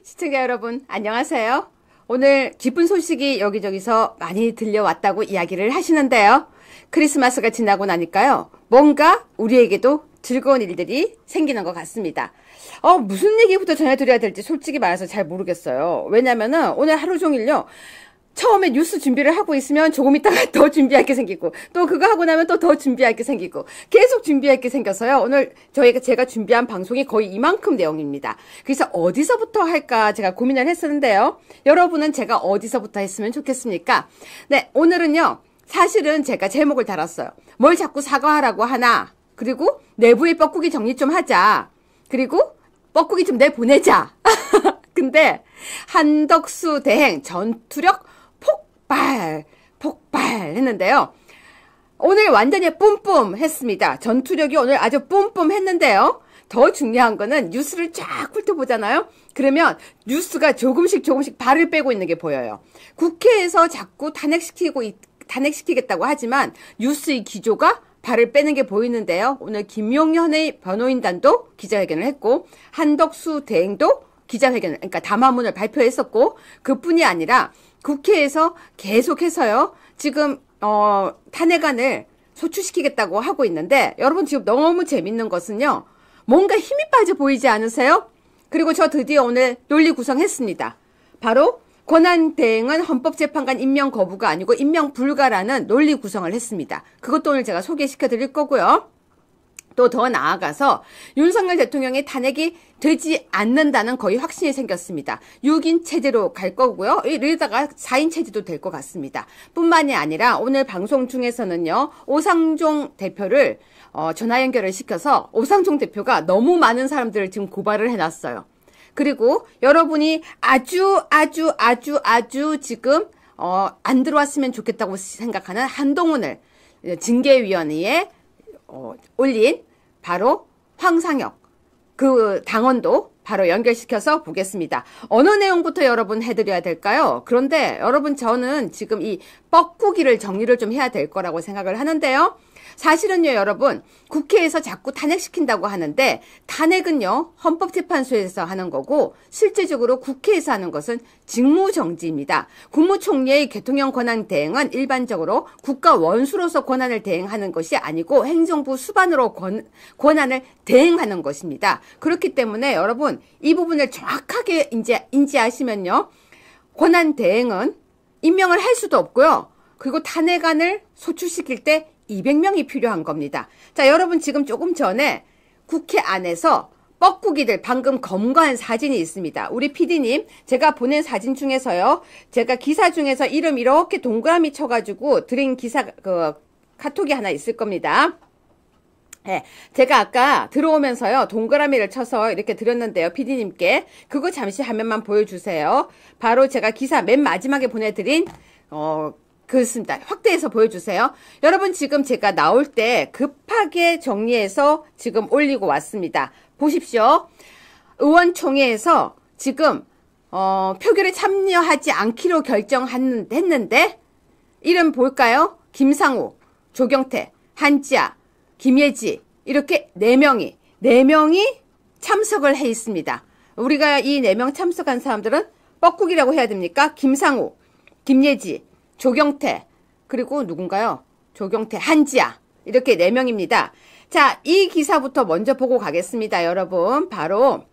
시청자 여러분, 안녕하세요. 오늘 기쁜 소식이 여기저기서 많이 들려왔다고 이야기를 하시는데요. 크리스마스가 지나고 나니까요, 뭔가 우리에게도 즐거운 일들이 생기는 것 같습니다. 무슨 얘기부터 전해드려야 될지 솔직히 말해서 잘 모르겠어요. 왜냐면은 오늘 하루 종일요, 처음에 뉴스 준비를 하고 있으면 조금 있다가 더 준비할 게 생기고, 또 그거 하고 나면 또 더 준비할 게 생기고, 계속 준비할 게 생겨서요. 오늘 제가 준비한 방송이 거의 이만큼 내용입니다. 그래서 어디서부터 할까 제가 고민을 했었는데요. 여러분은 제가 어디서부터 했으면 좋겠습니까? 네, 오늘은요, 사실은 제가 제목을 달았어요. 뭘 자꾸 사과하라고 하나, 그리고 내부의 뻐꾸기 정리 좀 하자, 그리고 뻐꾸기 좀 내보내자. 근데 한덕수 대행 전투력 폭발 했는데요. 오늘 완전히 뿜뿜 했습니다. 전투력이 오늘 아주 뿜뿜 했는데요. 더 중요한 거는 뉴스를 쫙 훑어보잖아요. 그러면 뉴스가 조금씩 발을 빼고 있는 게 보여요. 국회에서 자꾸 탄핵시키겠다고 하지만 뉴스의 기조가 발을 빼는 게 보이는데요. 오늘 김용현의 변호인단도 기자회견을 했고, 한덕수 대행도 기자회견을, 그러니까 담화문을 발표했었고, 그뿐이 아니라 국회에서 계속해서요, 지금 탄핵안을 소추시키겠다고 하고 있는데, 여러분 지금 너무 재밌는 것은요, 뭔가 힘이 빠져 보이지 않으세요? 그리고 저 드디어 오늘 논리 구성했습니다. 바로 권한대행은 헌법재판관 임명 거부가 아니고 임명 불가라는 논리 구성을 했습니다. 그것도 오늘 제가 소개시켜 드릴 거고요. 또 더 나아가서 윤석열 대통령의 탄핵이 되지 않는다는 거의 확신이 생겼습니다. 6인 체제로 갈 거고요. 이러다가 4인 체제도 될 것 같습니다. 뿐만이 아니라 오늘 방송 중에서는요, 오상종 대표를 전화 연결을 시켜서 오상종 대표가 너무 많은 사람들을 지금 고발을 해놨어요. 그리고 여러분이 아주 지금 안 들어왔으면 좋겠다고 생각하는 한동훈을 징계위원회에 올린 바로 황상혁 그 당원도 바로 연결시켜서 보겠습니다. 어느 내용부터 여러분 해드려야 될까요? 그런데 여러분, 저는 지금 이 뻐꾸기를 정리를 좀 해야 될 거라고 생각을 하는데요. 사실은요, 여러분, 국회에서 자꾸 탄핵시킨다고 하는데, 탄핵은요, 헌법재판소에서 하는 거고, 실제적으로 국회에서 하는 것은 직무정지입니다. 국무총리의 대통령 권한 대행은 일반적으로 국가 원수로서 권한을 대행하는 것이 아니고, 행정부 수반으로 권한을 대행하는 것입니다. 그렇기 때문에 여러분, 이 부분을 정확하게 인지하시면요, 권한 대행은 임명을 할 수도 없고요. 그리고 탄핵안을 소추시킬 때 200명이 필요한 겁니다. 자, 여러분 지금 조금 전에 국회 안에서 뻐꾸기들 방금 검거한 사진이 있습니다. 우리 PD님, 제가 보낸 사진 중에서요, 제가 기사 중에서 이름 이렇게 동그라미 쳐가지고 드린 기사, 카톡이 하나 있을 겁니다. 네, 제가 아까 들어오면서요, 동그라미를 쳐서 이렇게 드렸는데요, PD님께. 그거 잠시 화면만 보여주세요. 바로 제가 기사 맨 마지막에 보내드린, 그렇습니다. 확대해서 보여주세요. 여러분, 지금 제가 나올 때 급하게 정리해서 지금 올리고 왔습니다. 보십시오. 의원총회에서 지금 표결에 참여하지 않기로 결정했는데, 이름 볼까요? 김상우, 조경태, 한지아, 김예지, 이렇게 4명이 참석을 해 있습니다. 우리가 이 4명 참석한 사람들은 뻐꾸기라고 해야 됩니까? 김상우, 김예지, 조경태, 그리고 누군가요? 조경태, 한지아, 이렇게 4명입니다. 자, 이 기사부터 먼저 보고 가겠습니다, 여러분. 바로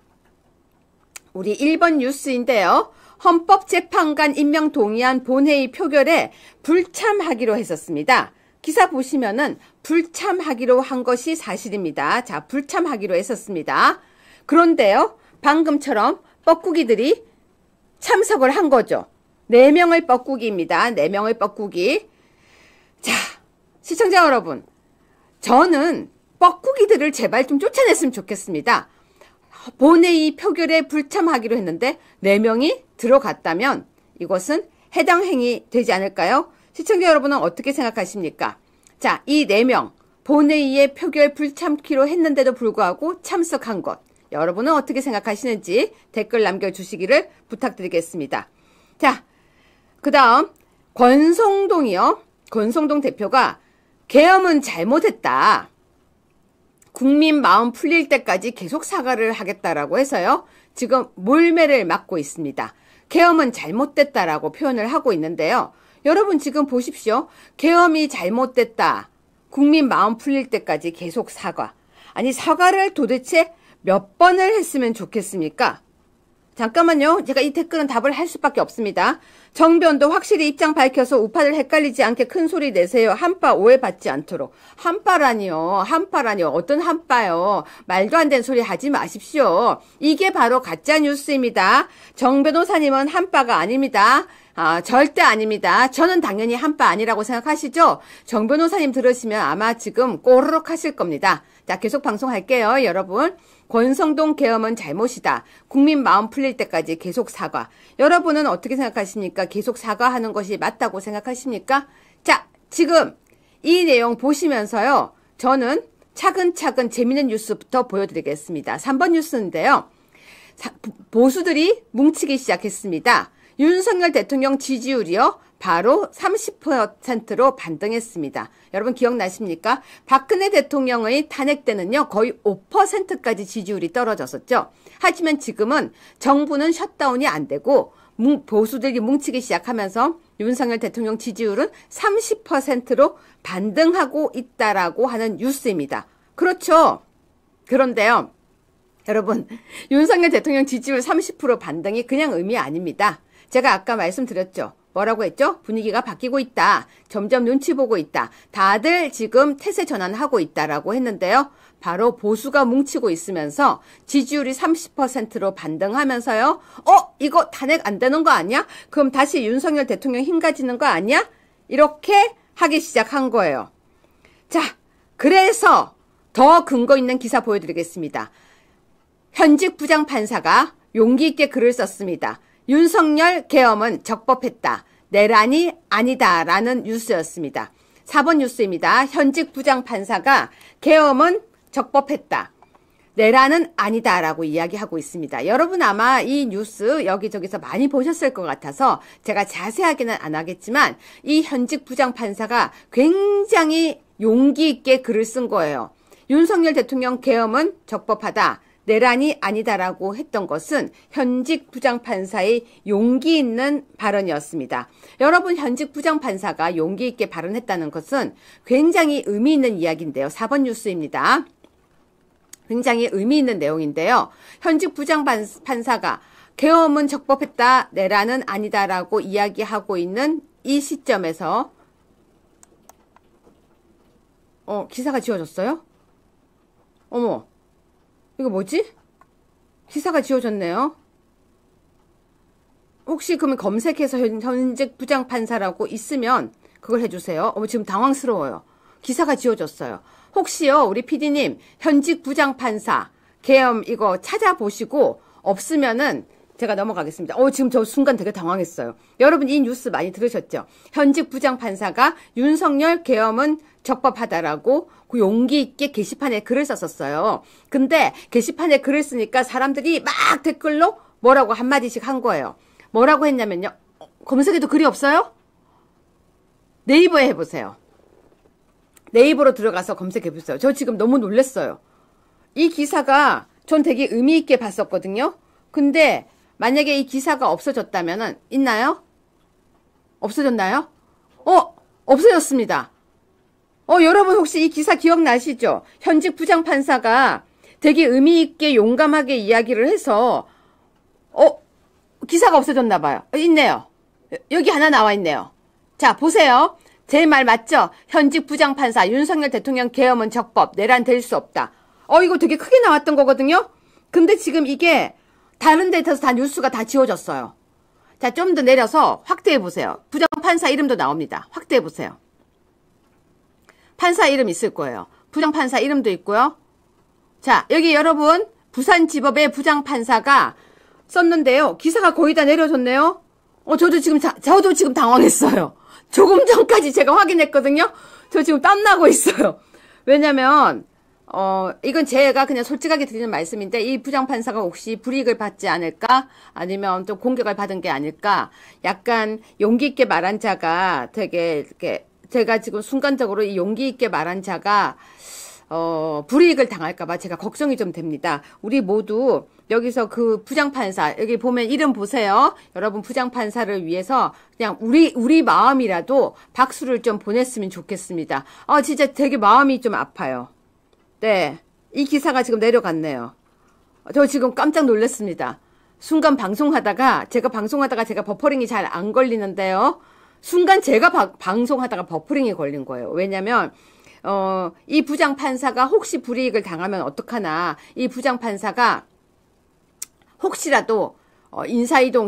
우리 1번 뉴스인데요. 헌법재판관 임명 동의안 본회의 표결에 불참하기로 했었습니다. 기사 보시면은 불참하기로 한 것이 사실입니다. 자, 불참하기로 했었습니다. 그런데요, 방금처럼 뻐꾸기들이 참석을 한 거죠. 4명의 뻐꾸기입니다. 4명의 뻐꾸기. 자, 시청자 여러분, 저는 뻐꾸기들을 제발 좀 쫓아냈으면 좋겠습니다. 본회의 표결에 불참하기로 했는데 4명이 들어갔다면 이것은 해당 행위 되지 않을까요? 시청자 여러분은 어떻게 생각하십니까? 자, 이 4명 본회의에 표결 불참기로 했는데도 불구하고 참석한 것, 여러분은 어떻게 생각하시는지 댓글 남겨주시기를 부탁드리겠습니다. 자, 그 다음 권성동이요. 권성동 대표가 계엄은 잘못했다. 국민 마음 풀릴 때까지 계속 사과를 하겠다라고 해서요. 지금 몰매를 맞고 있습니다. 계엄은 잘못됐다라고 표현을 하고 있는데요. 여러분 지금 보십시오. 계엄이 잘못됐다. 국민 마음 풀릴 때까지 계속 사과. 아니 사과를 도대체 몇 번을 했으면 좋겠습니까? 잠깐만요. 제가 이 댓글은 답을 할 수밖에 없습니다. 정변도 확실히 입장 밝혀서 우파들 헷갈리지 않게 큰 소리 내세요. 한파 오해받지 않도록. 한파라니요. 한파라니요. 어떤 한파요. 말도 안 되는 소리 하지 마십시오. 이게 바로 가짜뉴스입니다. 정 변호사님은 한파가 아닙니다. 절대 아닙니다. 저는 당연히 한파 아니라고 생각하시죠? 정 변호사님 들으시면 아마 지금 꼬르륵 하실 겁니다. 자, 계속 방송할게요, 여러분. 권성동 계엄은 잘못이다. 국민 마음 풀릴 때까지 계속 사과. 여러분은 어떻게 생각하십니까? 계속 사과하는 것이 맞다고 생각하십니까? 자, 지금 이 내용 보시면서요. 저는 차근차근 재미있는 뉴스부터 보여드리겠습니다. 3번 뉴스인데요. 보수들이 뭉치기 시작했습니다. 윤석열 대통령 지지율이요. 바로 30%로 반등했습니다. 여러분 기억나십니까? 박근혜 대통령의 탄핵 때는요. 거의 5%까지 지지율이 떨어졌었죠. 하지만 지금은 정부는 셧다운이 안 되고 보수들이 뭉치기 시작하면서 윤석열 대통령 지지율은 30%로 반등하고 있다라고 하는 뉴스입니다. 그렇죠. 그런데요. 여러분 윤석열 대통령 지지율 30% 반등이 그냥 의미 아닙니다. 제가 아까 말씀드렸죠. 뭐라고 했죠? 분위기가 바뀌고 있다. 점점 눈치 보고 있다. 다들 지금 태세 전환하고 있다라고 했는데요. 바로 보수가 뭉치고 있으면서 지지율이 30%로 반등하면서요. 이거 탄핵 안 되는 거 아니야? 그럼 다시 윤석열 대통령 힘 가지는 거 아니야? 이렇게 하기 시작한 거예요. 자, 그래서 더 근거 있는 기사 보여드리겠습니다. 현직 부장판사가 용기 있게 글을 썼습니다. 윤석열 계엄은 적법했다. 내란이 아니다. 라는 뉴스였습니다. 4번 뉴스입니다. 현직 부장판사가 계엄은 적법했다. 내란은 아니다. 라고 이야기하고 있습니다. 여러분 아마 이 뉴스 여기저기서 많이 보셨을 것 같아서 제가 자세하게는 안 하겠지만 이 현직 부장판사가 굉장히 용기 있게 글을 쓴 거예요. 윤석열 대통령 계엄은 적법하다. 내란이 아니다라고 했던 것은 현직 부장판사의 용기 있는 발언이었습니다. 여러분 현직 부장판사가 용기 있게 발언했다는 것은 굉장히 의미 있는 이야기인데요. 4번 뉴스입니다. 굉장히 의미 있는 내용인데요. 현직 부장판사가 계엄은 적법했다, 내란은 아니다라고 이야기하고 있는 이 시점에서 기사가 지워졌어요? 어머. 이거 뭐지? 기사가 지워졌네요. 혹시 그러면 검색해서 현직 부장판사라고 있으면 그걸 해주세요. 지금 당황스러워요. 기사가 지워졌어요. 혹시요 우리 PD님 현직 부장판사 계엄 이거 찾아보시고 없으면은 제가 넘어가겠습니다. 지금 저 순간 되게 당황했어요. 여러분 이 뉴스 많이 들으셨죠? 현직 부장판사가 윤석열 계엄은 적법하다라고 그 용기 있게 게시판에 글을 썼었어요. 근데 게시판에 글을 쓰니까 사람들이 막 댓글로 뭐라고 한마디씩 한 거예요. 뭐라고 했냐면요. 검색에도 글이 없어요? 네이버에 해보세요. 네이버로 들어가서 검색해보세요. 저 지금 너무 놀랐어요. 이 기사가 전 되게 의미 있게 봤었거든요. 근데 만약에 이 기사가 없어졌다면은 있나요? 없어졌나요? 없어졌습니다. 여러분 혹시 이 기사 기억나시죠? 현직 부장판사가 되게 의미 있게 용감하게 이야기를 해서 기사가 없어졌나 봐요. 있네요. 여기 하나 나와 있네요. 자, 보세요. 제 말 맞죠? 현직 부장판사 윤석열 대통령 계엄은 적법, 내란 될 수 없다. 이거 되게 크게 나왔던 거거든요. 근데 지금 이게 다른 데에서 다 뉴스가 다 지워졌어요. 자, 좀 더 내려서 확대해 보세요. 부장판사 이름도 나옵니다. 확대해 보세요. 판사 이름 있을 거예요. 부장판사 이름도 있고요. 자, 여기 여러분 부산지법의 부장판사가 썼는데요. 기사가 거의 다 내려졌네요. 저도 지금 당황했어요. 조금 전까지 제가 확인했거든요. 저 지금 땀나고 있어요. 왜냐면 이건 제가 그냥 솔직하게 드리는 말씀인데 이 부장판사가 혹시 불이익을 받지 않을까? 아니면 또 공격을 받은 게 아닐까? 약간 용기 있게 말한 자가 되게 이렇게 제가 지금 순간적으로 이 용기 있게 말한 자가 불이익을 당할까봐 제가 걱정이 좀 됩니다. 우리 모두 여기서 그 부장판사, 여기 보면 이름 보세요. 여러분 부장판사를 위해서 그냥 우리 마음이라도 박수를 좀 보냈으면 좋겠습니다. 진짜 되게 마음이 좀 아파요. 네. 이 기사가 지금 내려갔네요. 저 지금 깜짝 놀랐습니다. 순간 방송하다가 제가 버퍼링이 잘 안 걸리는데요. 순간 제가 방송하다가 버퍼링이 걸린 거예요. 왜냐면 이 부장판사가 혹시 불이익을 당하면 어떡하나. 이 부장판사가 혹시라도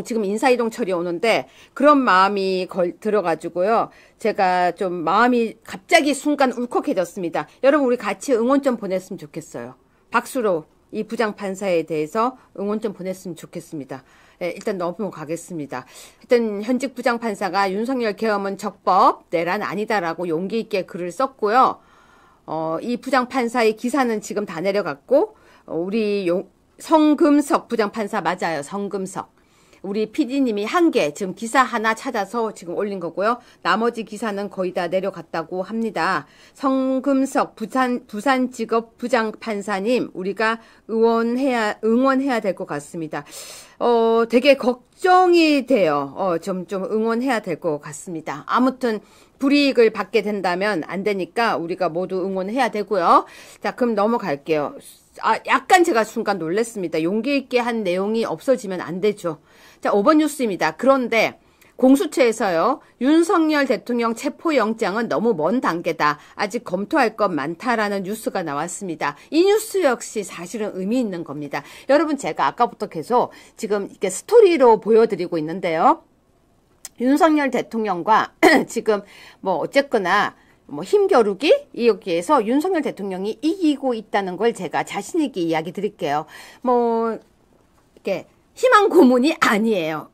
지금 인사이동 처리 오는데 그런 마음이 들어가지고요. 제가 좀 마음이 갑자기 순간 울컥해졌습니다. 여러분 우리 같이 응원 좀 보냈으면 좋겠어요. 박수로 이 부장판사에 대해서 응원 좀 보냈으면 좋겠습니다. 네, 일단 넘어가겠습니다. 일단 현직 부장판사가 윤석열 계엄은 적법, 내란 아니다라고 용기 있게 글을 썼고요. 이 부장판사의 기사는 지금 다 내려갔고 우리 성금석 부장판사 맞아요. 성금석. 우리 PD님이 한 개, 지금 기사 하나 찾아서 지금 올린 거고요. 나머지 기사는 거의 다 내려갔다고 합니다. 성금석 부산지법 부장판사님, 우리가 응원해야 될 것 같습니다. 되게 걱정이 돼요. 좀 응원해야 될 것 같습니다. 아무튼, 불이익을 받게 된다면 안 되니까 우리가 모두 응원해야 되고요. 자, 그럼 넘어갈게요. 약간 제가 순간 놀랐습니다. 용기 있게 한 내용이 없어지면 안 되죠. 자, 5번 뉴스입니다. 그런데 공수처에서요. 윤석열 대통령 체포영장은 너무 먼 단계다. 아직 검토할 것 많다라는 뉴스가 나왔습니다. 이 뉴스 역시 사실은 의미 있는 겁니다. 여러분 제가 아까부터 계속 지금 이렇게 스토리로 보여드리고 있는데요. 윤석열 대통령과 지금 어쨌거나 힘겨루기? 여기에서 윤석열 대통령이 이기고 있다는 걸 제가 자신있게 이야기 드릴게요. 이렇게 희망 고문이 아니에요.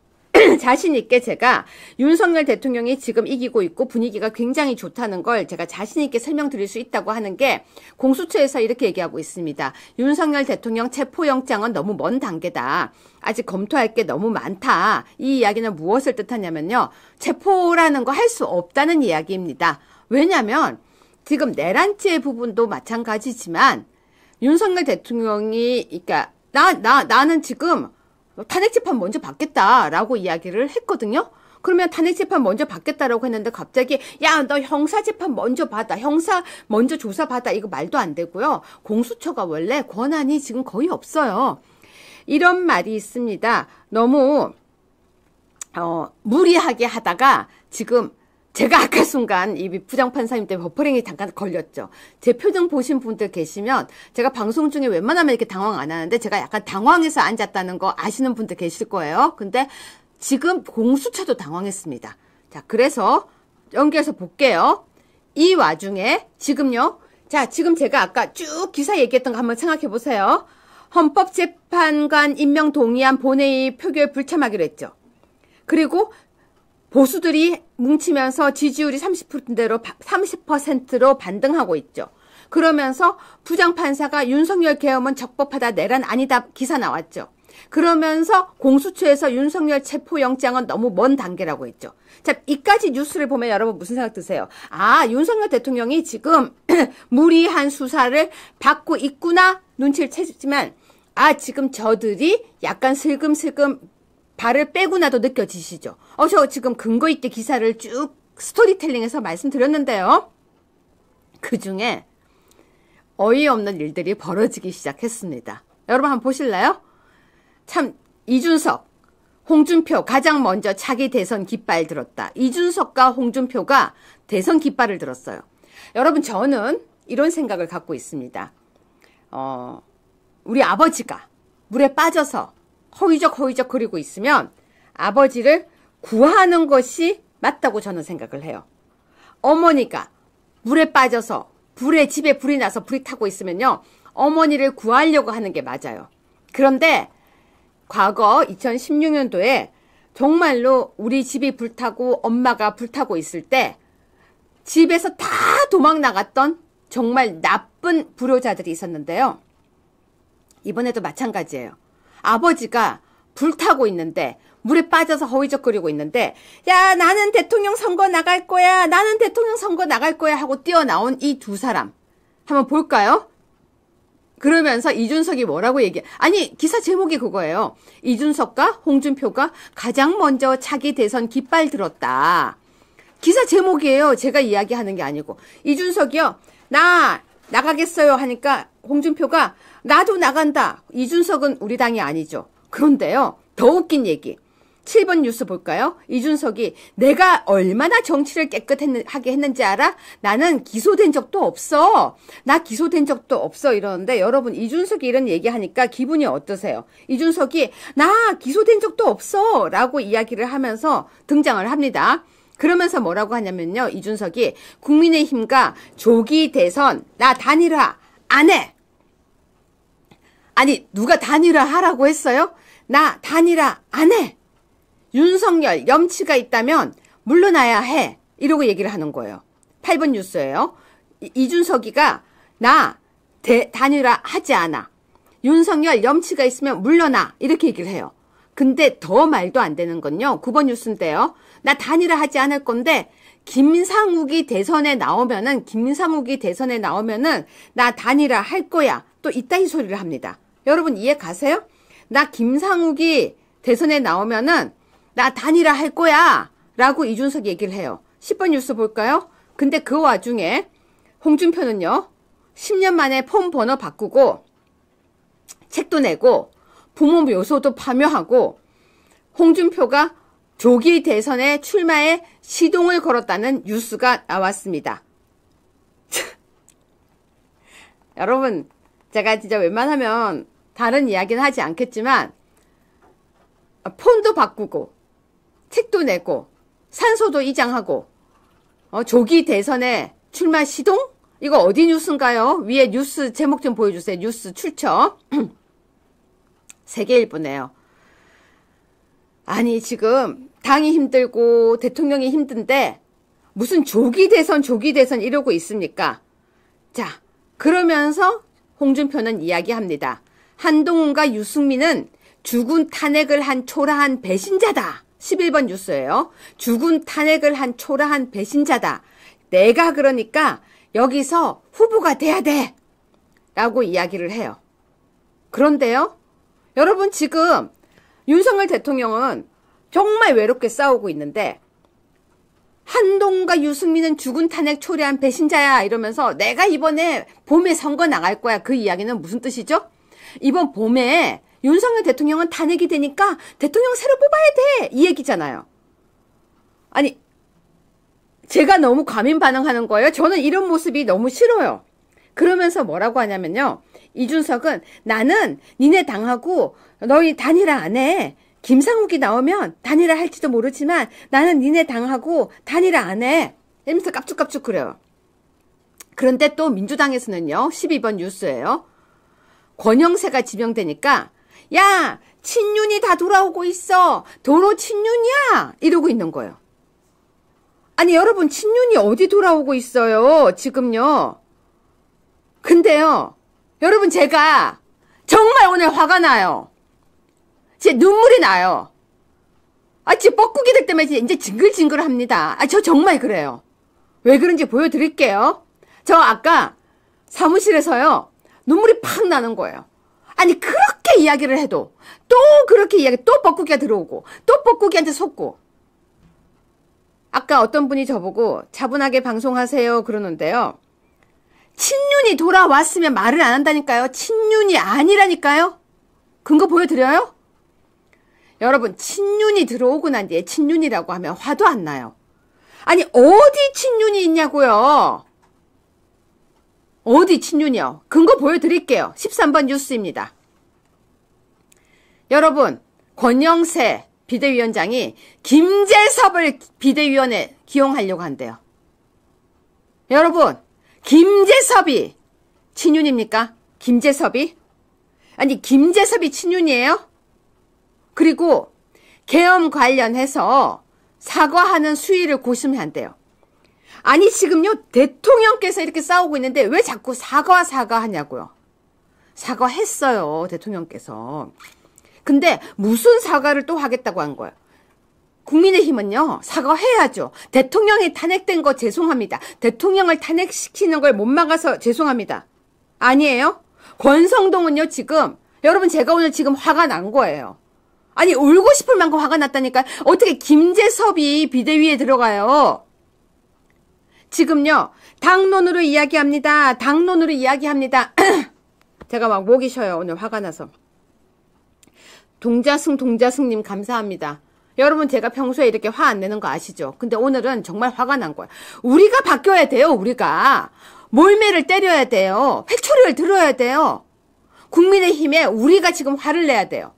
자신있게 제가 윤석열 대통령이 지금 이기고 있고 분위기가 굉장히 좋다는 걸 제가 자신있게 설명드릴 수 있다고 하는 게 공수처에서 이렇게 얘기하고 있습니다. 윤석열 대통령 체포영장은 너무 먼 단계다. 아직 검토할 게 너무 많다. 이 이야기는 무엇을 뜻하냐면요. 체포라는 거 할 수 없다는 이야기입니다. 왜냐면 지금 내란죄 부분도 마찬가지지만 윤석열 대통령이 그러니까 나는 지금 탄핵재판 먼저 받겠다라고 이야기를 했거든요. 그러면 탄핵재판 먼저 받겠다라고 했는데 갑자기 야, 너 형사재판 먼저 받아. 형사 먼저 조사받아. 이거 말도 안 되고요. 공수처가 원래 권한이 지금 거의 없어요. 이런 말이 있습니다. 너무 무리하게 하다가 지금 제가 아까 순간 이 부장판사님 때문에 버퍼링이 잠깐 걸렸죠. 제 표정 보신 분들 계시면 제가 방송 중에 웬만하면 이렇게 당황 안 하는데 제가 약간 당황해서 앉았다는 거 아시는 분들 계실 거예요. 근데 지금 공수처도 당황했습니다. 자, 그래서 연결해서 볼게요. 이 와중에 지금요. 자, 지금 제가 아까 쭉 기사 얘기했던 거 한번 생각해 보세요. 헌법재판관 임명 동의안 본회의 표결 불참하기로 했죠. 그리고 보수들이 뭉치면서 지지율이 30%로 반등하고 있죠. 그러면서 부장판사가 윤석열 계엄은 적법하다, 내란 아니다 기사 나왔죠. 그러면서 공수처에서 윤석열 체포영장은 너무 먼 단계라고 했죠. 자, 이까지 뉴스를 보면 여러분 무슨 생각 드세요? 윤석열 대통령이 지금 무리한 수사를 받고 있구나 눈치를 채지만 지금 저들이 약간 슬금슬금 발을 빼고 나도 느껴지시죠? 저 지금 근거 있게 기사를 쭉 스토리텔링해서 말씀드렸는데요. 그중에 어이없는 일들이 벌어지기 시작했습니다. 여러분 한번 보실래요? 참 이준석, 홍준표 가장 먼저 차기 대선 깃발 들었다. 이준석과 홍준표가 대선 깃발을 들었어요. 여러분 저는 이런 생각을 갖고 있습니다. 우리 아버지가 물에 빠져서 허위적 거리고 있으면 아버지를 구하는 것이 맞다고 저는 생각을 해요. 어머니가 물에 빠져서 집에 불이 나서 불이 타고 있으면요. 어머니를 구하려고 하는 게 맞아요. 그런데 과거 2016년도에 정말로 우리 집이 불타고 엄마가 불타고 있을 때 집에서 다 도망 나갔던 정말 나쁜 불효자들이 있었는데요. 이번에도 마찬가지예요. 아버지가 불타고 있는데 물에 빠져서 허위적거리고 있는데 야 나는 대통령 선거 나갈 거야 하고 뛰어나온 이 두 사람 한번 볼까요? 그러면서 이준석이 뭐라고 아니 기사 제목이 그거예요. 이준석과 홍준표가 가장 먼저 차기 대선 깃발 들었다. 기사 제목이에요. 제가 이야기하는 게 아니고. 이준석이요. 나 나가겠어요 하니까 홍준표가 나도 나간다. 이준석은 우리 당이 아니죠. 그런데요. 더 웃긴 얘기. 7번 뉴스 볼까요? 이준석이 내가 얼마나 정치를 깨끗하게 했는지 알아? 나는 기소된 적도 없어. 나 기소된 적도 없어. 이러는데 여러분 이준석이 이런 얘기하니까 기분이 어떠세요? 이준석이 나 기소된 적도 없어 라고 이야기를 하면서 등장을 합니다. 그러면서 뭐라고 하냐면요. 이준석이 국민의힘과 조기 대선 나 단일화 안 해. 아니 누가 단일화 하라고 했어요? 나 단일화 안 해. 윤석열 염치가 있다면 물러나야 해. 이러고 얘기를 하는 거예요. 8번 뉴스예요. 이준석이가 나 단일화 하지 않아. 윤석열 염치가 있으면 물러나. 이렇게 얘기를 해요. 근데 더 말도 안 되는 건요. 9번 뉴스인데요. 나 단일화 하지 않을 건데 김상욱이 대선에 나오면은 나 단일화 할 거야. 또 이따위 소리를 합니다. 여러분 이해 가세요? 나 김상욱이 대선에 나오면은 나 단일화 할 거야 라고 이준석 얘기를 해요. 10번 뉴스 볼까요? 근데 그 와중에 홍준표는요. 10년 만에 폰 번호 바꾸고 책도 내고 부모 묘소도 파묘하고 홍준표가 조기 대선에 출마에 시동을 걸었다는 뉴스가 나왔습니다. 여러분 제가 진짜 웬만하면 다른 이야기는 하지 않겠지만 폰도 바꾸고 책도 내고 산소도 이장하고 조기 대선에 출마 시동? 이거 어디 뉴스인가요? 위에 뉴스 제목 좀 보여주세요. 뉴스 출처. 세계일보네요. 아니 지금 당이 힘들고 대통령이 힘든데 무슨 조기 대선 이러고 있습니까? 자 그러면서 홍준표는 이야기합니다. 한동훈과 유승민은 죽은 탄핵을 한 초라한 배신자다. 11번 뉴스예요. 죽은 탄핵을 한 초라한 배신자다. 내가 그러니까 여기서 후보가 돼야 돼. 라고 이야기를 해요. 그런데요. 여러분 지금 윤석열 대통령은 정말 외롭게 싸우고 있는데 한동훈과 유승민은 죽은 탄핵 초래한 배신자야 이러면서 내가 이번에 봄에 선거 나갈 거야. 그 이야기는 무슨 뜻이죠? 이번 봄에 윤석열 대통령은 탄핵이 되니까 대통령 새로 뽑아야 돼. 이 얘기잖아요. 아니 제가 너무 과민 반응하는 거예요. 저는 이런 모습이 너무 싫어요. 그러면서 뭐라고 하냐면요. 이준석은 나는 니네 당하고 너희 단일화 안 해. 김상욱이 나오면 단일화 할지도 모르지만 나는 니네 당하고 단일화 안 해. 이러면서 깝죽깝죽 그래요. 그런데 또 민주당에서는요. 12번 뉴스예요. 권영세가 지명되니까 야 친윤이 다 돌아오고 있어. 도로 친윤이야. 이러고 있는 거예요. 아니 여러분 친윤이 어디 돌아오고 있어요. 지금요. 근데요. 여러분 제가 정말 오늘 화가 나요. 제 눈물이 나요. 진짜 뻐꾸기들 때문에 이제 징글징글합니다. 저 정말 그래요. 왜 그런지 보여드릴게요. 저 아까 사무실에서요. 눈물이 팍 나는 거예요. 아니 그렇게 이야기를 해도 또 그렇게 또 뻐꾸기가 들어오고 또 뻐꾸기한테 속고 아까 어떤 분이 저보고 차분하게 방송하세요 그러는데요. 친윤이 돌아왔으면 말을 안 한다니까요. 친윤이 아니라니까요. 근거 보여드려요? 여러분 친윤이 들어오고 난 뒤에 친윤이라고 하면 화도 안 나요. 아니 어디 친윤이 있냐고요. 어디 친윤이요? 근거 보여드릴게요. 13번 뉴스입니다. 여러분 권영세 비대위원장이 김재섭을 비대위원에 기용하려고 한대요. 여러분 김재섭이 친윤입니까? 김재섭이? 아니 김재섭이 친윤이에요? 그리고 계엄 관련해서 사과하는 수위를 고심한대요. 아니 지금요 대통령께서 이렇게 싸우고 있는데 왜 자꾸 사과하냐고요. 사과했어요 대통령께서. 근데 무슨 사과를 또 하겠다고 한 거예요. 국민의힘은요, 사과해야죠. 대통령이 탄핵된 거 죄송합니다. 대통령을 탄핵시키는 걸 못 막아서 죄송합니다. 아니에요? 권성동은요, 지금, 여러분 제가 오늘 지금 화가 난 거예요. 아니, 울고 싶을 만큼 화가 났다니까. 어떻게 김재섭이 비대위에 들어가요? 지금요, 당론으로 이야기합니다. 당론으로 이야기합니다. 제가 막 목이 쉬어요. 오늘 화가 나서. 동자승님 감사합니다. 여러분 제가 평소에 이렇게 화 안 내는 거 아시죠? 근데 오늘은 정말 화가 난 거예요. 우리가 바뀌어야 돼요. 우리가. 몰매를 때려야 돼요. 회초리를 들어야 돼요. 국민의힘에 우리가 지금 화를 내야 돼요.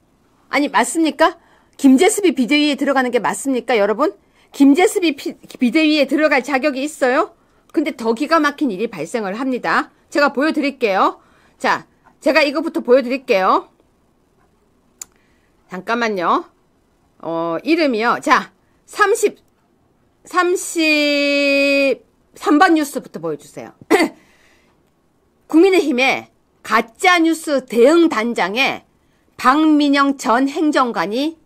아니 맞습니까? 김재습이 비대위에 들어가는 게 맞습니까 여러분? 김재습이 비대위에 들어갈 자격이 있어요? 근데 더 기가 막힌 일이 발생을 합니다. 제가 보여드릴게요. 자, 제가 이거부터 보여드릴게요. 잠깐만요. 이름이요. 자, 33번 뉴스부터 보여주세요. 국민의힘의 가짜뉴스 대응단장에 박민영 전 행정관이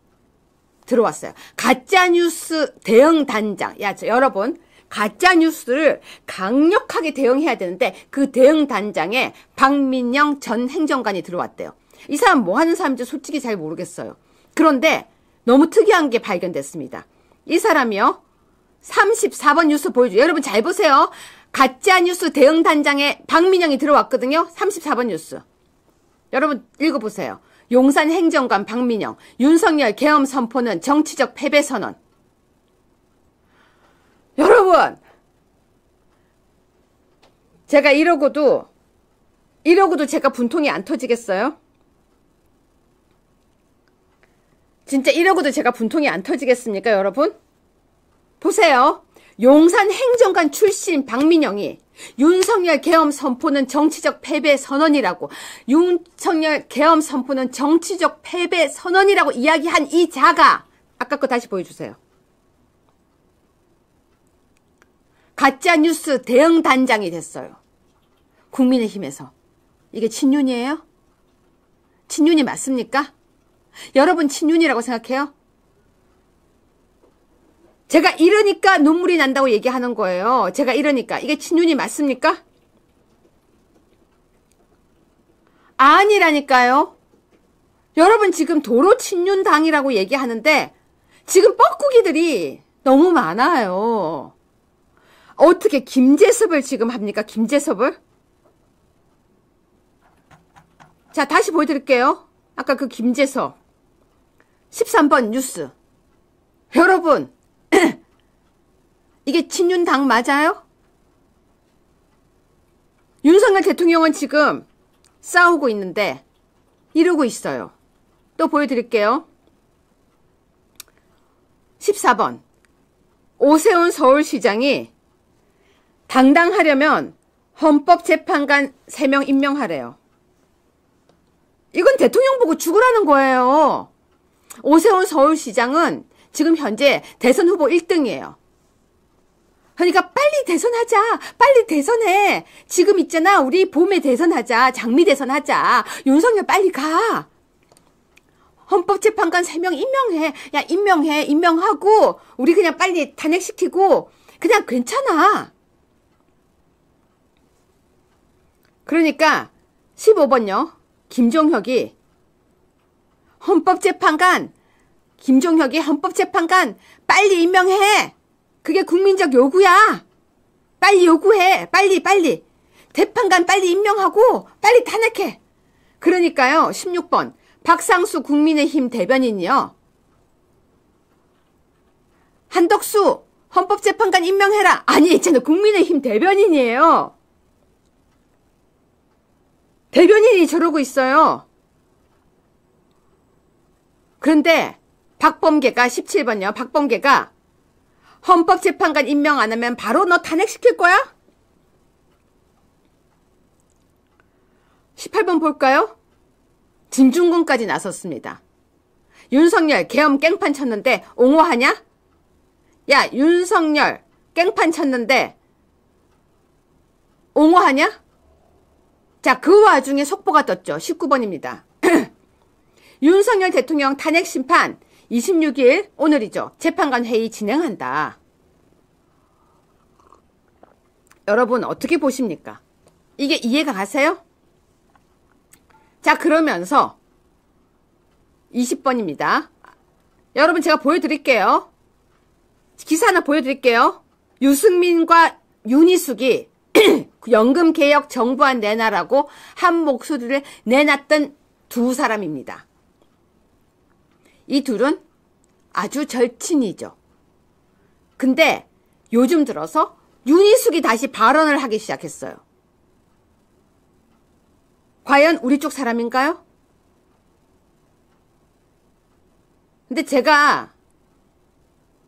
들어왔어요. 가짜뉴스 대응단장. 야, 여러분. 가짜뉴스를 강력하게 대응해야 되는데 그 대응단장에 박민영 전 행정관이 들어왔대요. 이 사람 뭐 하는 사람인지 솔직히 잘 모르겠어요. 그런데 너무 특이한 게 발견됐습니다. 이 사람이요. 34번 뉴스 보여줘요. 여러분 잘 보세요. 가짜뉴스 대응단장에 박민영이 들어왔거든요. 34번 뉴스. 여러분 읽어보세요. 용산 행정관 박민영. 윤석열 계엄 선포는 정치적 패배 선언. 여러분 제가 이러고도 제가 분통이 안 터지겠어요? 진짜 이러고도 제가 분통이 안 터지겠습니까 여러분? 보세요. 용산 행정관 출신 박민영이 윤석열 계엄 선포는 정치적 패배 선언이라고 윤석열 계엄 선포는 정치적 패배 선언이라고 이야기한 이 자가 아까 거 다시 보여주세요. 가짜뉴스 대응단장이 됐어요. 국민의힘에서. 이게 친윤이에요? 친윤이 맞습니까? 여러분 친윤이라고 생각해요? 제가 이러니까 눈물이 난다고 얘기하는 거예요. 제가 이러니까. 이게 친윤이 맞습니까? 아니라니까요. 여러분 지금 도로 친윤당이라고 얘기하는데 지금 뻐꾸기들이 너무 많아요. 어떻게 김재섭을 지금 합니까? 김재섭을? 자, 다시 보여드릴게요. 아까 그 김재섭. 13번 뉴스. 여러분, 이게 친윤당 맞아요? 윤석열 대통령은 지금 싸우고 있는데 이러고 있어요. 또 보여드릴게요. 14번. 오세훈 서울시장이 당당하려면 헌법재판관 3명 임명하래요. 이건 대통령 보고 죽으라는 거예요. 오세훈 서울시장은 지금 현재 대선 후보 1등이에요. 그러니까 빨리 대선하자. 빨리 대선해. 지금 있잖아. 우리 봄에 대선하자. 장미 대선하자. 윤석열 빨리 가. 헌법재판관 3명 임명해. 야 임명해. 임명하고 우리 그냥 빨리 탄핵시키고 그냥 괜찮아. 그러니까 15번요. 김종혁이 헌법재판관 빨리 임명해. 그게 국민적 요구야. 빨리 요구해. 빨리. 재판관 빨리 임명하고 빨리 탄핵해. 그러니까요. 16번 박상수 국민의힘 대변인이요. 한덕수 헌법재판관 임명해라. 아니 쟤는 국민의힘 대변인이에요. 대변인이 저러고 있어요. 그런데 박범계가 17번요. 박범계가 헌법재판관 임명 안 하면 바로 너 탄핵시킬 거야? 18번 볼까요? 진중권까지 나섰습니다. 윤석열 계엄 깽판 쳤는데 옹호하냐? 야 윤석열 깽판 쳤는데 옹호하냐? 자, 그 와중에 속보가 떴죠. 19번입니다. 윤석열 대통령 탄핵 심판 26일 오늘이죠. 재판관 회의 진행한다. 여러분 어떻게 보십니까? 이게 이해가 가세요? 자, 그러면서 20번입니다. 여러분 제가 보여드릴게요. 기사 하나 보여드릴게요. 유승민과 윤희숙이 연금개혁 정부안 내놔라고 한 목소리를 내놨던 두 사람입니다. 이 둘은 아주 절친이죠. 근데 요즘 들어서 윤희숙이 다시 발언을 하기 시작했어요. 과연 우리 쪽 사람인가요? 근데 제가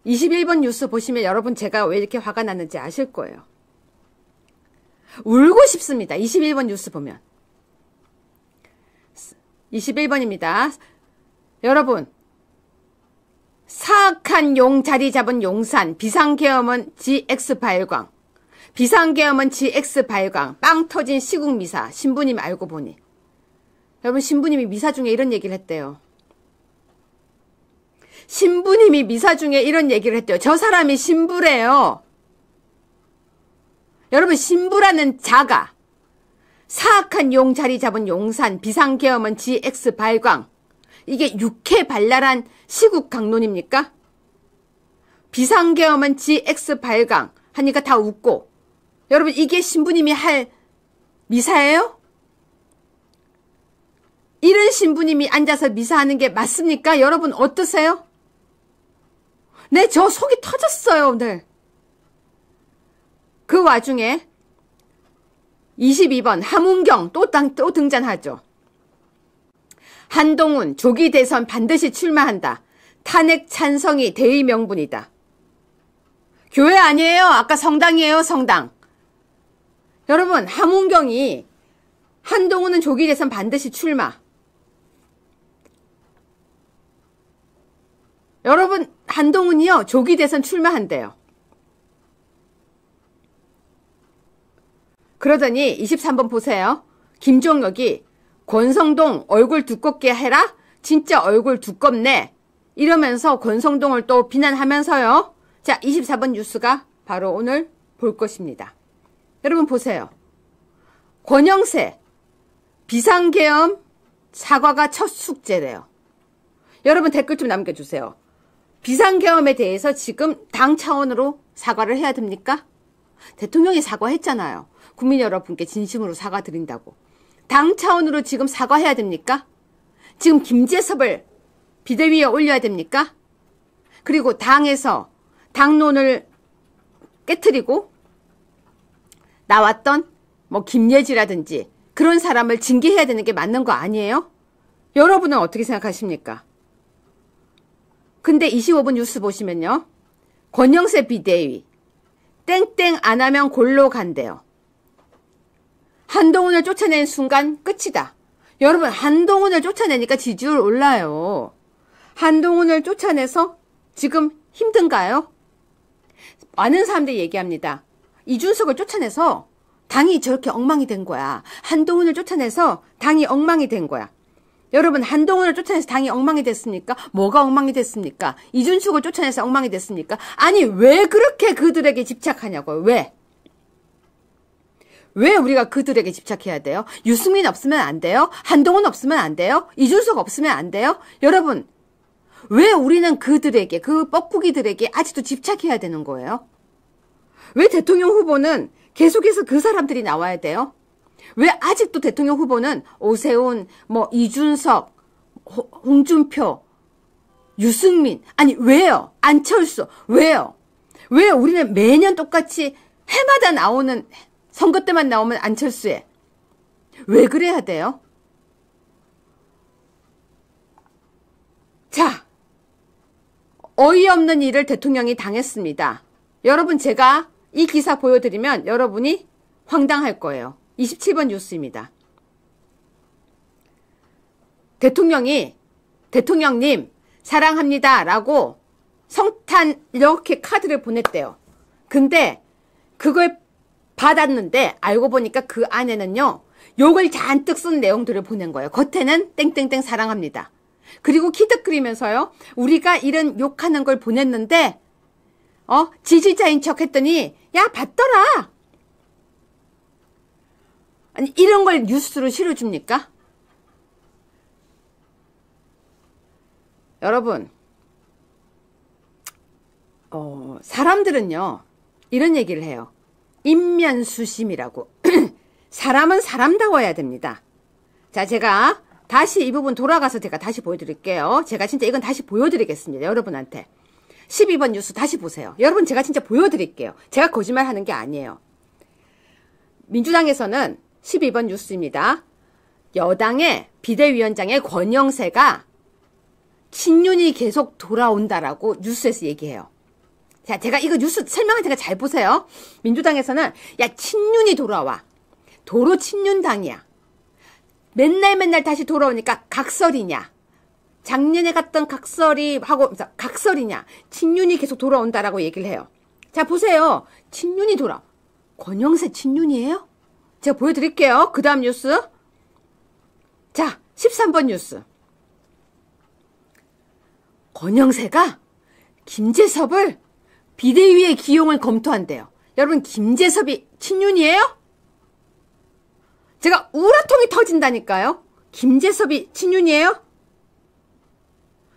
21번 뉴스 보시면 여러분 제가 왜 이렇게 화가 났는지 아실 거예요. 울고 싶습니다. 21번 뉴스 보면. 21번입니다. 여러분, 사악한 용 자리 잡은 용산, 비상계엄은 GX 발광. 비상계엄은 GX 발광. 빵 터진 시국 미사. 신부님 알고 보니. 여러분, 신부님이 미사 중에 이런 얘기를 했대요. 신부님이 미사 중에 이런 얘기를 했대요. 저 사람이 신부래요. 여러분, 신부라는 자가 사악한 용 자리 잡은 용산, 비상계엄은 GX 발광. 이게 육해 발랄한 시국 강론입니까? 비상계엄은 GX 발광 하니까 다 웃고. 여러분, 이게 신부님이 할 미사예요? 이런 신부님이 앉아서 미사하는 게 맞습니까? 여러분 어떠세요? 네, 저 속이 터졌어요, 오늘. 그 와중에 22번 함은경 또 등장하죠. 한동훈 조기 대선 반드시 출마한다. 탄핵 찬성이 대의 명분이다. 교회 아니에요? 아까 성당이에요, 성당. 여러분, 함은경이 한동훈은 조기 대선 반드시 출마. 여러분, 한동훈이요, 조기 대선 출마한대요. 그러더니 23번 보세요. 김종혁이 권성동 얼굴 두껍게 해라? 진짜 얼굴 두껍네. 이러면서 권성동을 또 비난하면서요. 자, 24번 뉴스가 바로 오늘 볼 것입니다. 여러분 보세요. 권영세 비상계엄 사과가 첫 숙제래요. 여러분 댓글 좀 남겨주세요. 비상계엄에 대해서 지금 당 차원으로 사과를 해야 됩니까? 대통령이 사과했잖아요. 국민 여러분께 진심으로 사과드린다고. 당 차원으로 지금 사과해야 됩니까? 지금 김재섭을 비대위에 올려야 됩니까? 그리고 당에서 당론을 깨트리고 나왔던 뭐 김예지라든지 그런 사람을 징계해야 되는 게 맞는 거 아니에요? 여러분은 어떻게 생각하십니까? 근데 25분 뉴스 보시면요. 권영세 비대위 땡땡 안 하면 골로 간대요. 한동훈을 쫓아낸 순간 끝이다. 여러분, 한동훈을 쫓아내니까 지지율 올라요. 한동훈을 쫓아내서 지금 힘든가요? 많은 사람들이 얘기합니다. 이준석을 쫓아내서 당이 저렇게 엉망이 된 거야. 한동훈을 쫓아내서 당이 엉망이 된 거야. 여러분, 한동훈을 쫓아내서 당이 엉망이 됐습니까? 뭐가 엉망이 됐습니까? 이준석을 쫓아내서 엉망이 됐습니까? 아니, 왜 그렇게 그들에게 집착하냐고요? 왜? 왜 우리가 그들에게 집착해야 돼요? 유승민 없으면 안 돼요? 한동훈 없으면 안 돼요? 이준석 없으면 안 돼요? 여러분, 왜 우리는 그들에게, 그 뻐꾸기들에게 아직도 집착해야 되는 거예요? 왜 대통령 후보는 계속해서 그 사람들이 나와야 돼요? 왜 아직도 대통령 후보는 오세훈, 뭐 이준석, 홍준표, 유승민, 아니 왜요? 안철수, 왜요? 왜 우리는 매년 똑같이 해마다 나오는 선거 때만 나오면 안철수에 왜 그래야 돼요? 자, 어이없는 일을 대통령이 당했습니다. 여러분, 제가 이 기사 보여드리면 여러분이 황당할 거예요. 27번 뉴스입니다. 대통령님 사랑합니다 라고 성탄 이렇게 카드를 보냈대요. 근데 그걸 받았는데 알고 보니까 그 안에는요, 욕을 잔뜩 쓴 내용들을 보낸 거예요. 겉에는 땡땡땡 사랑합니다. 그리고 기득거리면서요. 우리가 이런 욕하는 걸 보냈는데 지지자인 척 했더니 야 봤더라. 아니 이런 걸 뉴스로 실어줍니까? 여러분 사람들은요 이런 얘기를 해요. 인면수심이라고. 사람은 사람다워야 됩니다. 자, 제가 다시 이 부분 돌아가서 제가 다시 보여드릴게요. 제가 진짜 이건 다시 보여드리겠습니다. 여러분한테. 12번 뉴스 다시 보세요. 여러분 제가 진짜 보여드릴게요. 제가 거짓말하는 게 아니에요. 민주당에서는 12번 뉴스입니다. 여당의 비대위원장의 권영세가 친윤이 계속 돌아온다라고 뉴스에서 얘기해요. 자, 제가 이거 뉴스 설명을 제가 잘 보세요. 민주당에서는 야 친윤이 돌아와. 도로 친윤당이야. 맨날 다시 돌아오니까 각설이냐. 작년에 갔던 각설이 하고 각설이냐. 친윤이 계속 돌아온다라고 얘기를 해요. 자 보세요. 친윤이 돌아. 권영세 친윤이에요? 제가 보여드릴게요. 그 다음 뉴스. 자 13번 뉴스. 권영세가 김재섭을 비대위의 기용을 검토한대요. 여러분 김재섭이 친윤이에요? 제가 우라통이 터진다니까요. 김재섭이 친윤이에요?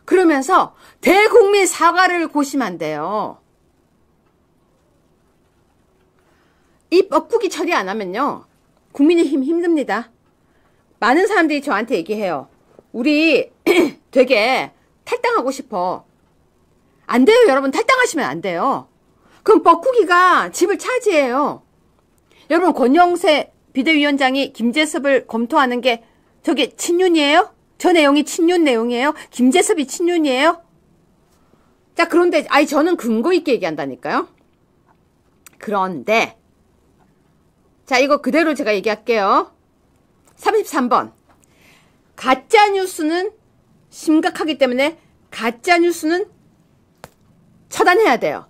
그러면서 대국민 사과를 고심한대요. 이 뻐꾸기 처리 안 하면요. 국민의힘 힘듭니다. 많은 사람들이 저한테 얘기해요. 우리 되게 탈당하고 싶어. 안 돼요, 여러분. 탈당하시면 안 돼요. 그럼 뻐꾸기가 집을 차지해요. 여러분, 권영세 비대위원장이 김재섭을 검토하는 게 저게 친윤이에요? 저 내용이 친윤 내용이에요? 김재섭이 친윤이에요? 자, 그런데 저는 근거 있게 얘기한다니까요. 그런데 자, 이거 그대로 제가 얘기할게요. 33번. 가짜뉴스는 심각하기 때문에 가짜뉴스는 처단해야 돼요.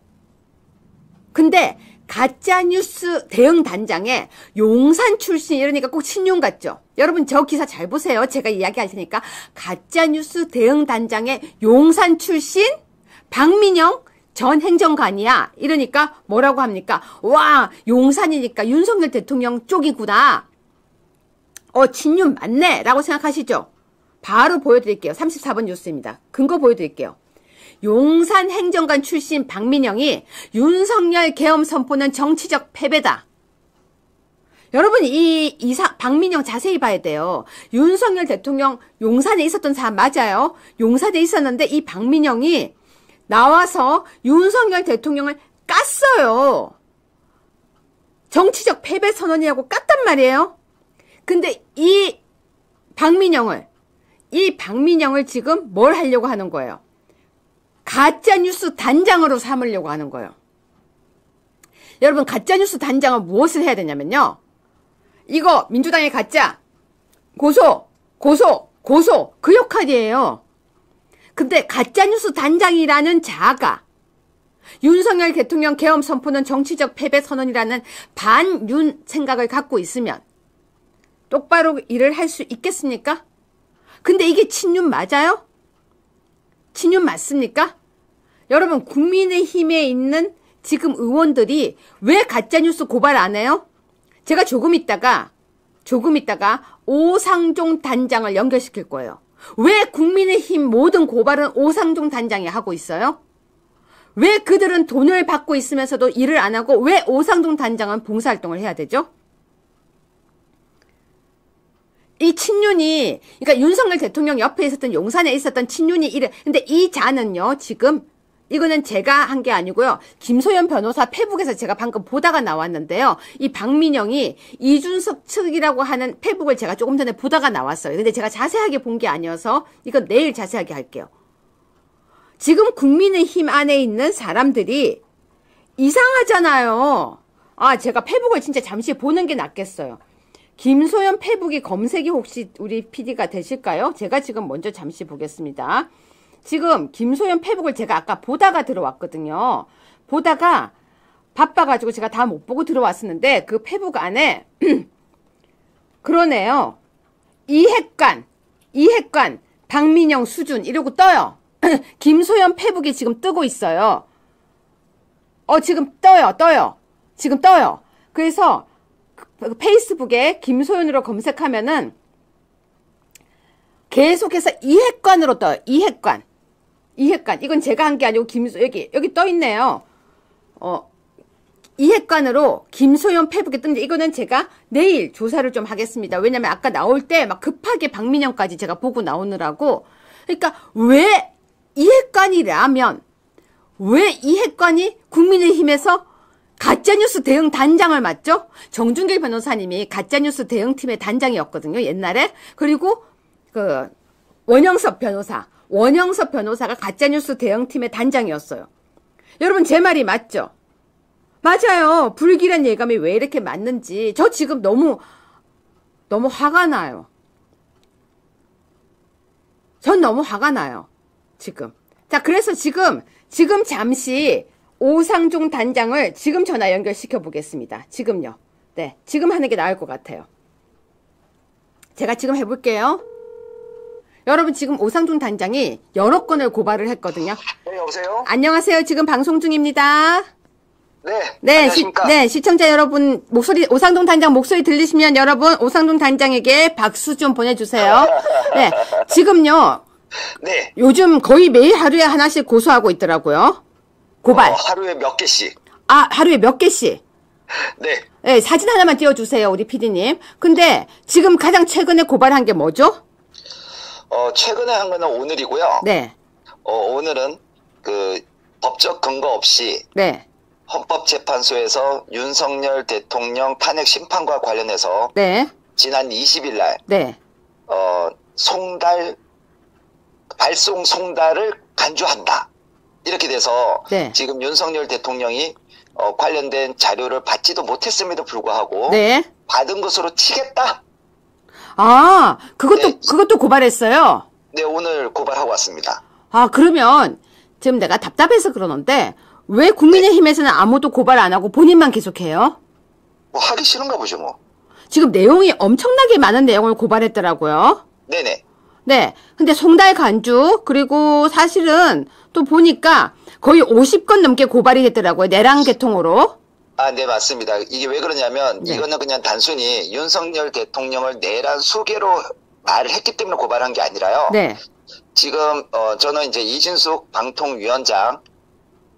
근데 가짜뉴스 대응단장에 용산 출신 이러니까 꼭 친윤 같죠? 여러분 저 기사 잘 보세요. 제가 이야기할 테니까. 가짜뉴스 대응단장에 용산 출신 박민영 전 행정관이야. 이러니까 뭐라고 합니까? 와 용산이니까 윤석열 대통령 쪽이구나. 친윤 맞네 라고 생각하시죠? 바로 보여드릴게요. 34번 뉴스입니다. 근거 보여드릴게요. 용산 행정관 출신 박민영이 윤석열 계엄 선포는 정치적 패배다. 여러분 박민영 자세히 봐야 돼요. 윤석열 대통령 용산에 있었던 사람 맞아요. 용산에 있었는데 이 박민영이 나와서 윤석열 대통령을 깠어요. 정치적 패배 선언이라고 깠단 말이에요. 근데 이 박민영을 지금 뭘 하려고 하는 거예요? 가짜뉴스 단장으로 삼으려고 하는 거예요. 여러분 가짜뉴스 단장은 무엇을 해야 되냐면요. 이거 민주당의 가짜 고소 그 역할이에요. 근데 가짜뉴스 단장이라는 자가 윤석열 대통령 계엄 선포는 정치적 패배 선언이라는 반윤 생각을 갖고 있으면 똑바로 일을 할 수 있겠습니까? 근데 이게 친윤 맞아요? 친윤 맞습니까? 여러분 국민의힘에 있는 지금 의원들이 왜 가짜뉴스 고발 안 해요? 제가 조금 있다가 오상종 단장을 연결시킬 거예요. 왜 국민의힘 모든 고발은 오상종 단장이 하고 있어요? 왜 그들은 돈을 받고 있으면서도 일을 안 하고 왜 오상종 단장은 봉사활동을 해야 되죠? 이 친윤이, 그러니까 윤석열 대통령 옆에 있었던 용산에 있었던 친윤이 근데 이 자는요, 지금, 이거는 제가 한 게 아니고요. 김소연 변호사 페북에서 제가 방금 보다가 나왔는데요. 이 박민영이 이준석 측이라고 하는 페북을 제가 조금 전에 보다가 나왔어요. 근데 제가 자세하게 본 게 아니어서 이건 내일 자세하게 할게요. 지금 국민의힘 안에 있는 사람들이 이상하잖아요. 제가 페북을 진짜 잠시 보는 게 낫겠어요. 김소연 페북이 검색이 혹시 우리 PD가 되실까요? 제가 지금 먼저 잠시 보겠습니다. 지금 김소연 페북을 제가 아까 보다가 들어왔거든요. 보다가 바빠가지고 제가 다 못 보고 들어왔었는데 그 페북 안에 그러네요. 이핵관 박민영 수준 이러고 떠요. 김소연 페북이 지금 뜨고 있어요. 지금 떠요. 지금 떠요. 그래서 페이스북에 김소연으로 검색하면은 계속해서 이핵관으로 떠요. 이핵관. 이건 제가 한 게 아니고 여기 떠 있네요. 이핵관으로 김소연 페북에 뜬데 이거는 제가 내일 조사를 좀 하겠습니다. 왜냐면 아까 나올 때 막 급하게 박민영까지 제가 보고 나오느라고. 그러니까 왜 이핵관이라면 왜 이핵관이 국민의힘에서 가짜뉴스 대응 단장을 맡죠? 정준길 변호사님이 가짜뉴스 대응팀의 단장이었거든요, 옛날에. 그리고 원영섭 변호사가 가짜뉴스 대응팀의 단장이었어요. 여러분 제 말이 맞죠? 맞아요. 불길한 예감이 왜 이렇게 맞는지 저 지금 너무 화가 나요. 전 너무 화가 나요. 지금. 자, 그래서 지금 잠시 오상종 단장을 지금 전화 연결시켜 보겠습니다. 지금요. 네, 지금 하는 게 나을 것 같아요. 제가 지금 해볼게요. 여러분 지금 오상종 단장이 여러 건을 고발을 했거든요. 네, 여보세요? 안녕하세요. 지금 방송 중입니다. 네, 안녕하십니까? 시청자 여러분 오상종 단장 목소리 들리시면 여러분 오상종 단장에게 박수 좀 보내주세요. 네, 지금요. 네. 요즘 거의 매일 하루에 하나씩 고소하고 있더라고요. 고발. 하루에 몇 개씩. 하루에 몇 개씩. 네. 네, 사진 하나만 띄워주세요, 우리 PD님. 근데 지금 가장 최근에 고발한 게 뭐죠? 최근에 한 거는 오늘이고요. 네. 오늘은 법적 근거 없이. 네. 헌법재판소에서 윤석열 대통령 탄핵 심판과 관련해서. 네. 지난 20일 날. 네. 발송 송달을 간주한다. 이렇게 돼서. 네. 지금 윤석열 대통령이 관련된 자료를 받지도 못했음에도 불구하고. 네. 받은 것으로 치겠다. 그것도 고발했어요? 네, 오늘 고발하고 왔습니다. 그러면 지금 내가 답답해서 그러는데 왜 국민의힘에서는 아무도 고발 안 하고 본인만 계속해요? 뭐 하기 싫은가 보죠, 뭐. 지금 내용이 엄청나게 많은 내용을 고발했더라고요. 네네. 네. 근데 송달 간주 그리고 사실은 또 보니까 거의 50건 넘게 고발이 됐더라고요. 내란 계통으로. 네, 맞습니다. 이게 왜 그러냐면 네. 이거는 그냥 단순히 윤석열 대통령을 내란 수개로 말을 했기 때문에 고발한 게 아니라요. 네. 지금 저는 이제 이진숙 방통위원장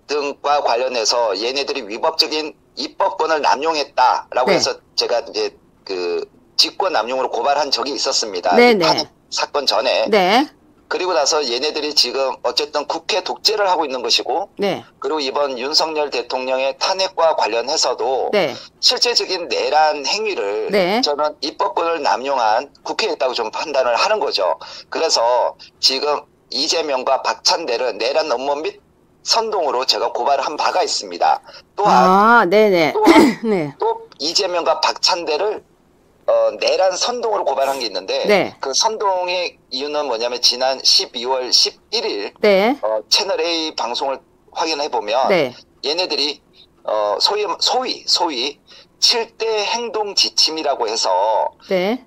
등과 관련해서 얘네들이 위법적인 입법권을 남용했다라고 네. 해서 제가 이제 직권 남용으로 고발한 적이 있었습니다. 네네. 탄핵 사건 전에. 네. 그리고 나서 얘네들이 지금 어쨌든 국회 독재를 하고 있는 것이고. 네. 그리고 이번 윤석열 대통령의 탄핵과 관련해서도. 네. 실제적인 내란 행위를. 네. 저는 입법권을 남용한 국회였다고 좀 판단을 하는 거죠. 그래서 지금 이재명과 박찬대를 내란 음모 및 선동으로 제가 고발을 한 바가 있습니다. 또한. 네네. 네. 또 이재명과 박찬대를 내란 선동으로 고발한 게 있는데. 네. 그 선동의 이유는 뭐냐면 지난 12월 11일. 네. 채널A 방송을 확인해 보면. 네. 얘네들이 소위 7대 행동 지침이라고 해서. 네.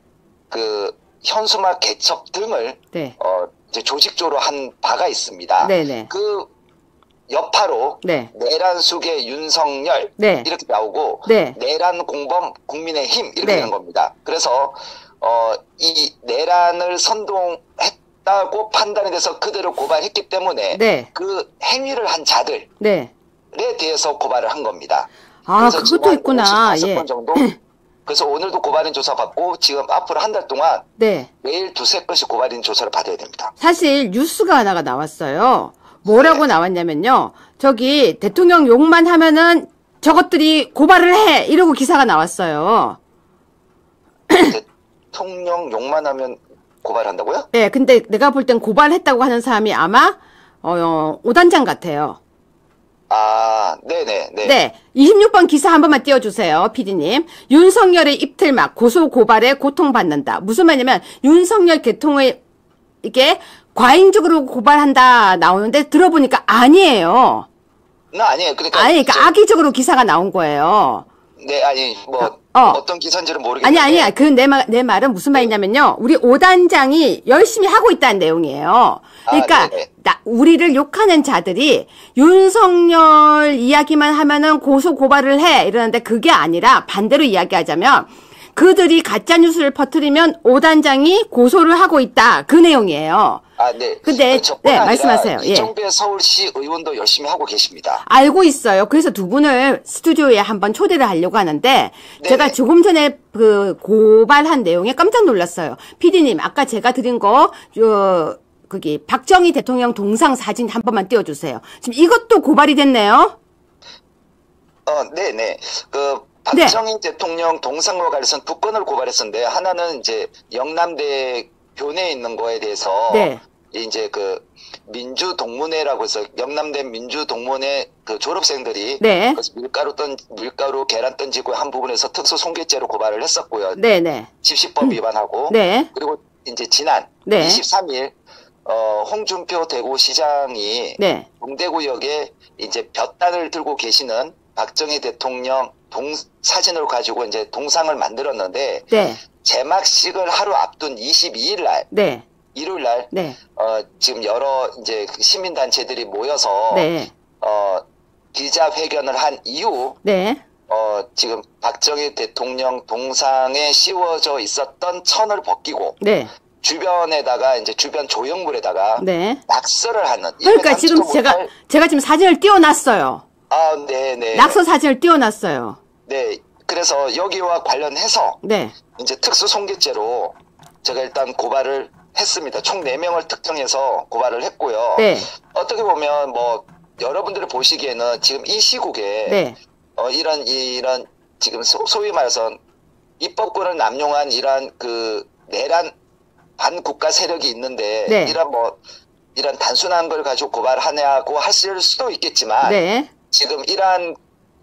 현수막 개첩 등을. 네. 이제 조직적으로 한 바가 있습니다. 네네. 여파로. 네. 내란 수계 윤석열. 네. 이렇게 나오고. 네. 내란 공범 국민의힘. 이렇게 네. 되는 겁니다. 그래서 이 내란을 선동했다고 판단이 돼서 그대로 고발했기 때문에. 네. 그 행위를 한 자들에 네. 대해서 고발을 한 겁니다. 그것도 있구나. 55건 예. 정도. 그래서 오늘도 고발인 조사 받고 지금 앞으로 한 달 동안. 네. 매일 2-3건씩 고발인 조사를 받아야 됩니다. 사실 뉴스가 하나가 나왔어요. 뭐라고 나왔냐면요. 저기 대통령 욕만 하면은 저것들이 고발을 해. 이러고 기사가 나왔어요. 대통령 욕만 하면 고발한다고요? 네, 근데 내가 볼 땐 고발했다고 하는 사람이 아마 오단장 같아요. 네네. 네, 26번 기사 한 번만 띄워주세요, PD님. 윤석열의 입틀막 고소 고발에 고통받는다. 무슨 말이냐면 윤석열 계통을 이게 과잉적으로 고발한다 나오는데 들어보니까 아니에요. 아니에요. 그러니까 악의적으로 기사가 나온 거예요. 네, 어떤 기사인지는 모르겠는데. 아니야. 내 말은 무슨 말이냐면요. 우리 오 단장이 열심히 하고 있다는 내용이에요. 그러니까, 우리를 욕하는 자들이 윤석열 이야기만 하면은 고소 고발을 해. 이러는데 그게 아니라 반대로 이야기하자면 그들이 가짜뉴스를 퍼뜨리면 오 단장이 고소를 하고 있다. 그 내용이에요. 네. 근데, 네, 말씀하세요. 이정배 서울시 의원도 열심히 하고 계십니다. 알고 있어요. 그래서 두 분을 스튜디오에 한번 초대를 하려고 하는데, 네네. 제가 조금 전에 그 고발한 내용에 깜짝 놀랐어요. PD님, 아까 제가 드린 거, 거기, 박정희 대통령 동상 사진 한 번만 띄워주세요. 지금 이것도 고발이 됐네요? 네네. 박정희 대통령 동상과 관련해서 두 건을 고발했었는데, 하나는 이제 영남대 교내에 있는 거에 대해서 네. 이제 민주동문회라고 해서 영남대 민주동문회 졸업생들이 네. 밀가루 계란 던지고 한 부분에서 특수 손괴죄로 고발을 했었고요. 네네. 집시법 위반하고. 네. 그리고 이제 지난 네. 23일 홍준표 대구시장이 네. 동대구역에 이제 볕단을 들고 계시는 박정희 대통령 사진을 가지고 이제 동상을 만들었는데. 네. 제막식을 하루 앞둔 22일 날, 네. 일요일 날, 네. 지금 여러 이제 시민단체들이 모여서, 네. 기자회견을 한 이후, 네. 지금 박정희 대통령 동상에 씌워져 있었던 천을 벗기고, 네. 주변에다가 이제 주변 조형물에다가, 네. 낙서를 하는. 그러니까 지금 제가 지금 사진을 띄워놨어요. 네네. 낙서 사진을 띄워놨어요. 네. 그래서 여기와 관련해서, 네. 이제 특수 손괴죄로 제가 일단 고발을 했습니다. 총 4명을 특정해서 고발을 했고요. 네. 어떻게 보면 여러분들이 보시기에는 지금 이 시국에 네. 이런 지금 소위 말해서 입법권을 남용한 이러한 내란 반국가 세력이 있는데 네. 이런 단순한 걸 가지고 고발하냐고 하실 수도 있겠지만 네. 지금 이러한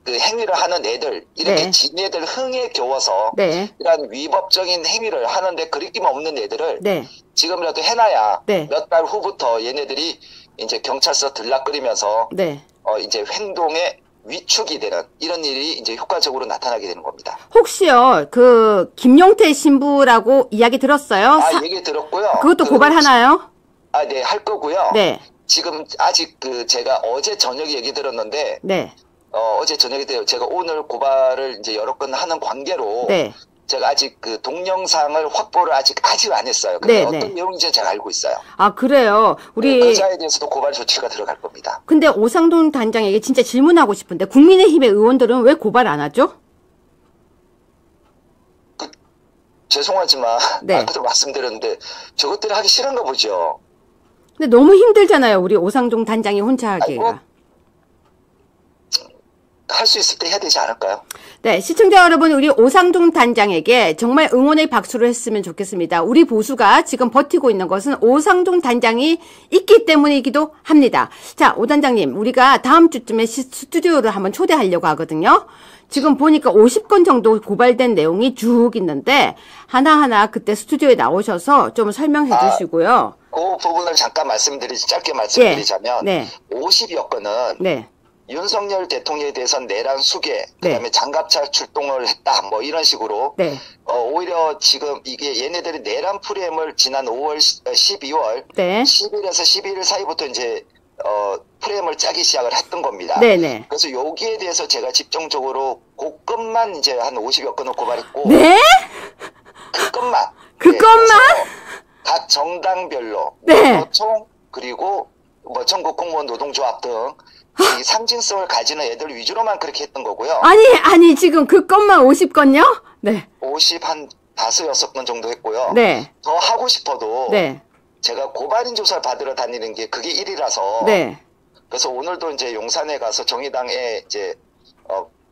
행위를 하는 애들, 이렇게 네. 지네들 흥에 겨워서 네. 이런 위법적인 행위를 하는데 그리낌 없는 애들을 네. 지금이라도 해놔야 네. 몇 달 후부터 얘네들이 이제 경찰서 들락거리면서 네. 이제 행동에 위축이 되는 이런 일이 이제 효과적으로 나타나게 되는 겁니다. 혹시요, 김용태 신부라고 이야기 들었어요? 얘기 들었고요. 그것도 고발하나요? 네, 할 거고요. 네. 지금 아직 제가 어제 저녁에 얘기 들었는데, 네. 어제 저녁에 제가 오늘 고발을 이제 여러 건 하는 관계로, 네. 제가 아직 동영상을 확보를 아직 안 했어요. 근데 네, 어떤 네. 내용인지 제가 알고 있어요. 아, 그래요? 그 자에 대해서도 고발 조치가 들어갈 겁니다. 근데 오상돈 단장에게 진짜 질문하고 싶은데, 국민의힘의 의원들은 왜 고발 안 하죠? 죄송하지만, 네. 아까도 말씀드렸는데, 저것들이 하기 싫은가 보죠. 근데 너무 힘들잖아요, 우리 오상돈 단장이 혼자 하기가. 할 수 있을 때 해야 되지 않을까요? 네, 시청자 여러분, 우리 오상돈 단장에게 정말 응원의 박수를 했으면 좋겠습니다. 우리 보수가 지금 버티고 있는 것은 오상돈 단장이 있기 때문이기도 합니다. 자, 오 단장님, 우리가 다음 주쯤에 스튜디오를 한번 초대하려고 하거든요. 지금 보니까 50건 정도 고발된 내용이 쭉 있는데 하나하나 그때 스튜디오에 나오셔서 좀 설명해 주시고요. 그 부분을 잠깐 짧게 말씀드리자면, 네. 50여 건은 네. 윤석열 대통령에 대해서는 내란 수계, 그다음에 장갑차 출동을 했다, 이런 식으로. 네. 오히려 지금 이게 얘네들이 내란 프레임을 지난 12월, 네. 10일에서 11일 사이부터 이제, 프레임을 짜기 시작을 했던 겁니다. 네네. 그래서 여기에 대해서 제가 집중적으로 그 건만 이제 한 50여 건을 고발했고. 네? 그 건만. 그 건만? 각 정당별로. 네. 총, 그리고 전국 공무원 노동조합 등 이 상징성을 가지는 애들 위주로만 그렇게 했던 거고요. 아니, 지금 그 건만 50건요? 네. 50한 5-6건 정도 했고요. 네. 더 하고 싶어도. 네. 제가 고발인 조사를 받으러 다니는 게 그게 일이라서. 네. 그래서 오늘도 이제 용산에 가서 정의당에 이제,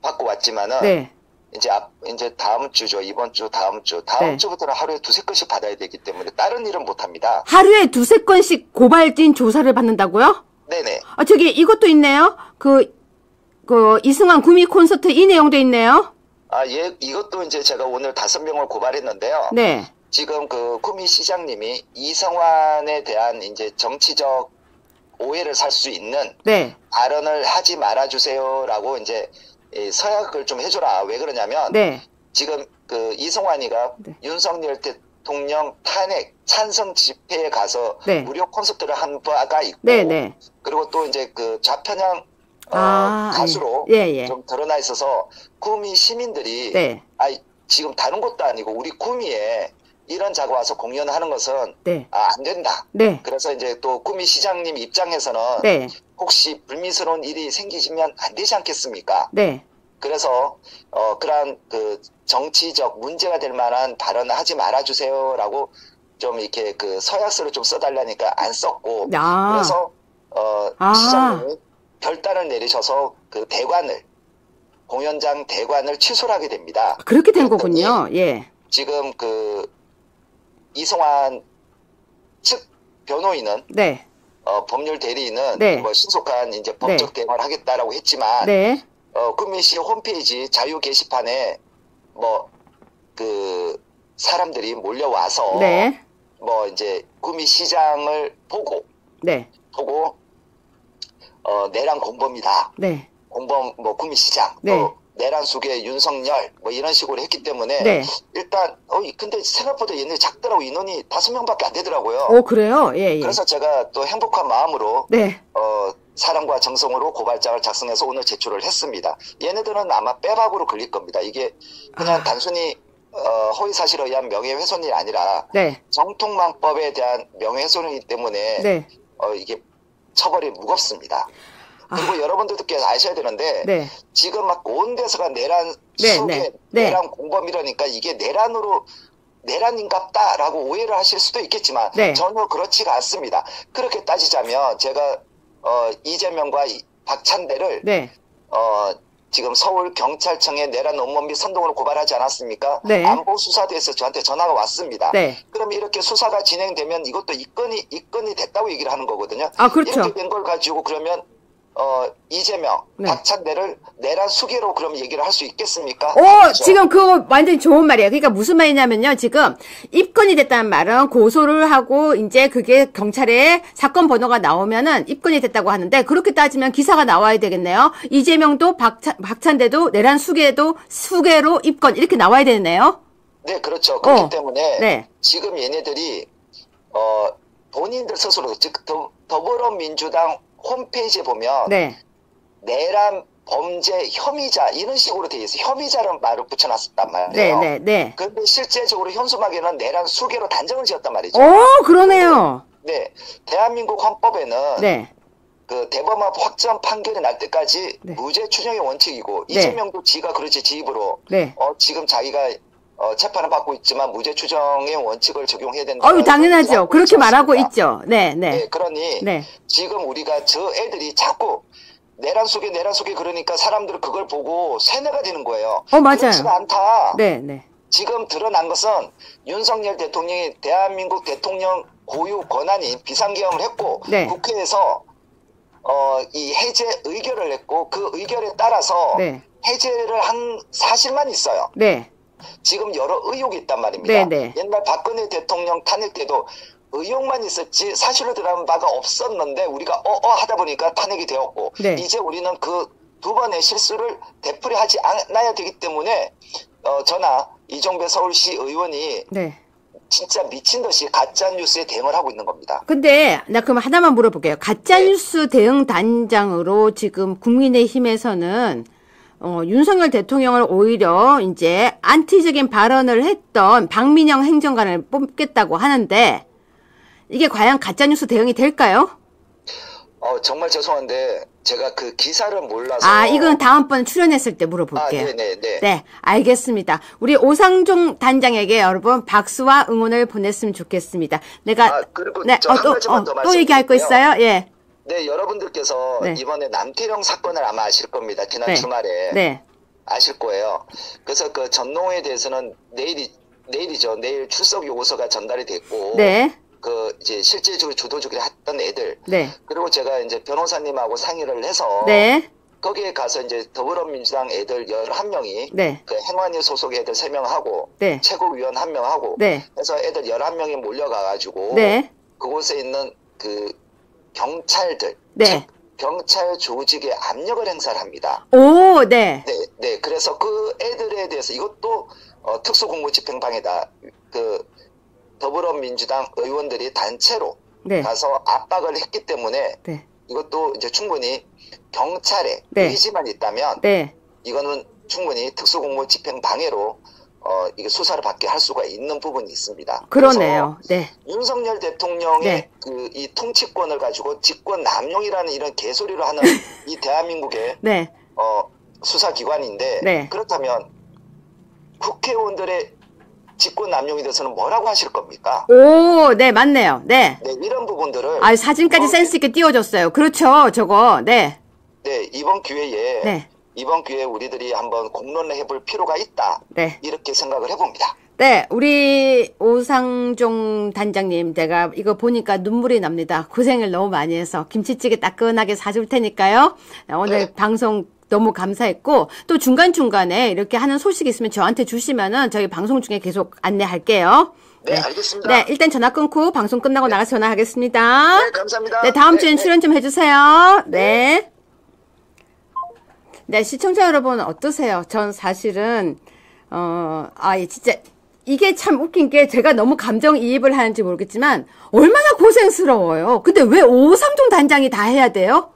받고 왔지만은. 네. 이제 다음 주죠. 이번 주, 다음 네. 주부터는 하루에 2-3건씩 받아야 되기 때문에 다른 일은 못 합니다. 하루에 2-3건씩 고발진 조사를 받는다고요? 네네. 이것도 있네요. 이승환 구미 콘서트 이 내용도 있네요. 이것도 이제 제가 오늘 5명을 고발했는데요. 네. 지금 구미 시장님이 이성환에 대한 이제 정치적 오해를 살 수 있는. 네. 발언을 하지 말아주세요라고 이제 서약을 좀 해줘라. 왜 그러냐면. 네. 지금 그 이승환이가 네. 윤석열 대통령 탄핵 찬성 집회에 가서 네. 무료 콘서트를 한 바가 있고, 네네. 그리고 또 이제 그 좌편향 가수로 예. 좀 드러나 있어서 구미 시민들이 네. 지금 다른 곳도 아니고 우리 구미에 이런 자가 와서 공연하는 것은 네. 안 된다. 네. 그래서 이제 또 구미 시장님 입장에서는 네. 혹시 불미스러운 일이 생기시면 안 되지 않겠습니까? 네. 그래서 그러한 그 정치적 문제가 될 만한 발언을 하지 말아주세요라고 좀 이렇게 그 서약서를 좀 써달라니까 안 썼고, 그래서 시장님이 결단을 내리셔서 그 공연장 대관을 취소를 하게 됩니다. 그렇게 된 거군요. 예. 지금 그 이승환 측 변호인은 네. 법률 대리인은 네. 뭐 신속한 이제 법적 대응을 하겠다라고 했지만, 네. 구미시 홈페이지 자유 게시판에 뭐 그 사람들이 몰려와서 네. 뭐 이제 구미시장을 보고 네. 내란 공범이다. 네. 공범 뭐 구미시장, 네. 또 내란 속의 윤석열 뭐 이런 식으로 했기 때문에 네. 일단 근데 생각보다 얘네 작더라고. 인원이 5명밖에 안 되더라고요. 오, 그래요? 예. 그래서 제가 또 행복한 마음으로 네. 사랑과 정성으로 고발장을 작성해서 오늘 제출을 했습니다. 얘네들은 아마 빼박으로 걸릴 겁니다. 이게 그냥 단순히 허위사실에 의한 명예훼손이 아니라 네. 정통망법에 대한 명예훼손이기 때문에 네. 이게 처벌이 무겁습니다. 그리고 여러분들께서 아셔야 되는데 네. 지금 막 온 데서가 내란 네, 속에 네. 내란 공범이라니까 이게 내란인갑다라고 오해를 하실 수도 있겠지만 네. 전혀 그렇지가 않습니다. 그렇게 따지자면 제가 이재명과 박찬대를 네. 지금 서울 경찰청에 내란 음모 및 선동으로 고발하지 않았습니까? 네. 안보수사대에서 저한테 전화가 왔습니다. 네. 그럼 이렇게 수사가 진행되면 이것도 입건이 됐다고 얘기를 하는 거거든요. 그렇죠. 이렇게 된 걸 가지고 그러면 이재명, 네. 박찬대를 내란 수괴로 그럼 얘기를 할 수 있겠습니까? 그렇죠. 지금 그거 완전히 좋은 말이에요. 그러니까 무슨 말이냐면요. 지금 입건이 됐다는 말은 고소를 하고 이제 그게 경찰에 사건 번호가 나오면은 입건이 됐다고 하는데, 그렇게 따지면 기사가 나와야 되겠네요. 이재명도 박찬대도 내란 수괴로 입건 이렇게 나와야 되네요. 네, 그렇죠. 그렇기 때문에 네. 지금 얘네들이 본인들 스스로 즉 더불어민주당 홈페이지에 보면 네. 내란 범죄 혐의자 이런 식으로 돼 있어요. 혐의자라는 말을 붙여놨단 말이에요. 네. 그런데 실제적으로 현수막에는 내란 수괴로 단정을 지었단 말이죠. 그러네요. 네, 대한민국 헌법에는 네. 그 대법원 확정 판결이 날 때까지 네. 무죄 추정의 원칙이고, 네. 이재명도 지가 그렇지 지 입으로 네. 지금 자기가 재판을 받고 있지만 무죄 추정의 원칙을 적용해야 된다. 당연하죠. 그렇게 말하고 있죠. 네. 그러니 네. 지금 우리가 저 애들이 자꾸 내란 속에 그러니까 사람들은 그걸 보고 세뇌가 되는 거예요. 맞아요. 그렇지가 않다. 네. 지금 드러난 것은 윤석열 대통령이 대한민국 대통령 고유 권한인 비상계엄을 했고, 네. 국회에서 이 해제 의결을 냈고, 그 의결에 따라서 네. 해제를 한 사실만 있어요. 네. 지금 여러 의혹이 있단 말입니다. 네. 옛날 박근혜 대통령 탄핵 때도 의혹만 있었지 사실로 드러난 바가 없었는데 우리가 하다 보니까 탄핵이 되었고, 네. 이제 우리는 그 두 번의 실수를 되풀이하지 않아야 되기 때문에 저나 이종배 서울시 의원이 네. 진짜 미친 듯이 가짜 뉴스에 대응을 하고 있는 겁니다. 근데 나 그럼 하나만 물어볼게요. 가짜뉴스 대응 단장으로 지금 국민의힘에서는 윤석열 대통령을 오히려 이제 안티적인 발언을 했던 박민영 행정관을 뽑겠다고 하는데, 이게 과연 가짜뉴스 대응이 될까요? 정말 죄송한데 제가 그 기사를 몰라서. 이건 다음번 출연했을 때 물어볼게요. 네네네. 네, 알겠습니다. 우리 오상종 단장에게 여러분 박수와 응원을 보냈으면 좋겠습니다. 내가 그리고 네, 한 가지만 더 또 얘기할 거 있어요? 예. 네, 여러분들께서 네. 이번에 남태령 사건을 아마 아실 겁니다. 지난 네. 주말에. 네. 아실 거예요. 그래서 그 전농에 대해서는 내일이죠. 내일 출석 요구서가 전달이 됐고. 네. 그 이제 실제적으로 주도적으로 했던 애들. 네. 그리고 제가 이제 변호사님하고 상의를 해서. 네. 거기에 가서 이제 더불어민주당 애들 11명이. 네. 그 행안위 소속 애들 3명하고. 네. 최고위원 1명하고. 네. 그래서 애들 11명이 몰려가가지고. 네. 그곳에 있는 그 경찰들. 네. 경찰 조직에 압력을 행사를 합니다. 오, 네. 네, 네. 그래서 그 애들에 대해서 이것도 특수공무집행방해다. 그 더불어민주당 의원들이 단체로 네. 가서 압박을 했기 때문에 네. 이것도 이제 충분히 경찰의 네. 의지만 있다면 네. 이거는 충분히 특수공무집행방해로 이게 수사를 받게 할 수가 있는 부분이 있습니다. 그러네요. 네. 윤석열 대통령의 네. 이 통치권을 가지고 직권 남용이라는 이런 개소리를 하는 이 대한민국의 네. 수사기관인데 네. 그렇다면 국회의원들의 직권 남용에 대해서는 뭐라고 하실 겁니까? 오, 네, 맞네요. 네. 네, 이런 부분들을 아, 사진까지 센스 있게 띄워줬어요. 그렇죠, 저거. 네. 네, 이번 기회에 네. 우리들이 한번 공론을 해볼 필요가 있다. 네. 이렇게 생각을 해봅니다. 네, 우리 오상종 단장님, 제가 이거 보니까 눈물이 납니다. 고생을 너무 많이 해서 김치찌개 따끈하게 사줄 테니까요. 오늘 네. 방송 너무 감사했고, 또 중간중간에 이렇게 하는 소식이 있으면 저한테 주시면은 저희 방송 중에 계속 안내할게요. 네, 알겠습니다. 네, 일단 전화 끊고 방송 끝나고 나가서 전화하겠습니다. 네, 감사합니다. 네, 다음 주엔 네. 출연 좀 해주세요. 네. 네, 시청자 여러분 어떠세요? 전 사실은 진짜 이게 참 웃긴 게 제가 너무 감정이입을 하는지 모르겠지만 얼마나 고생스러워요. 근데 왜 오상종 단장이 다 해야 돼요?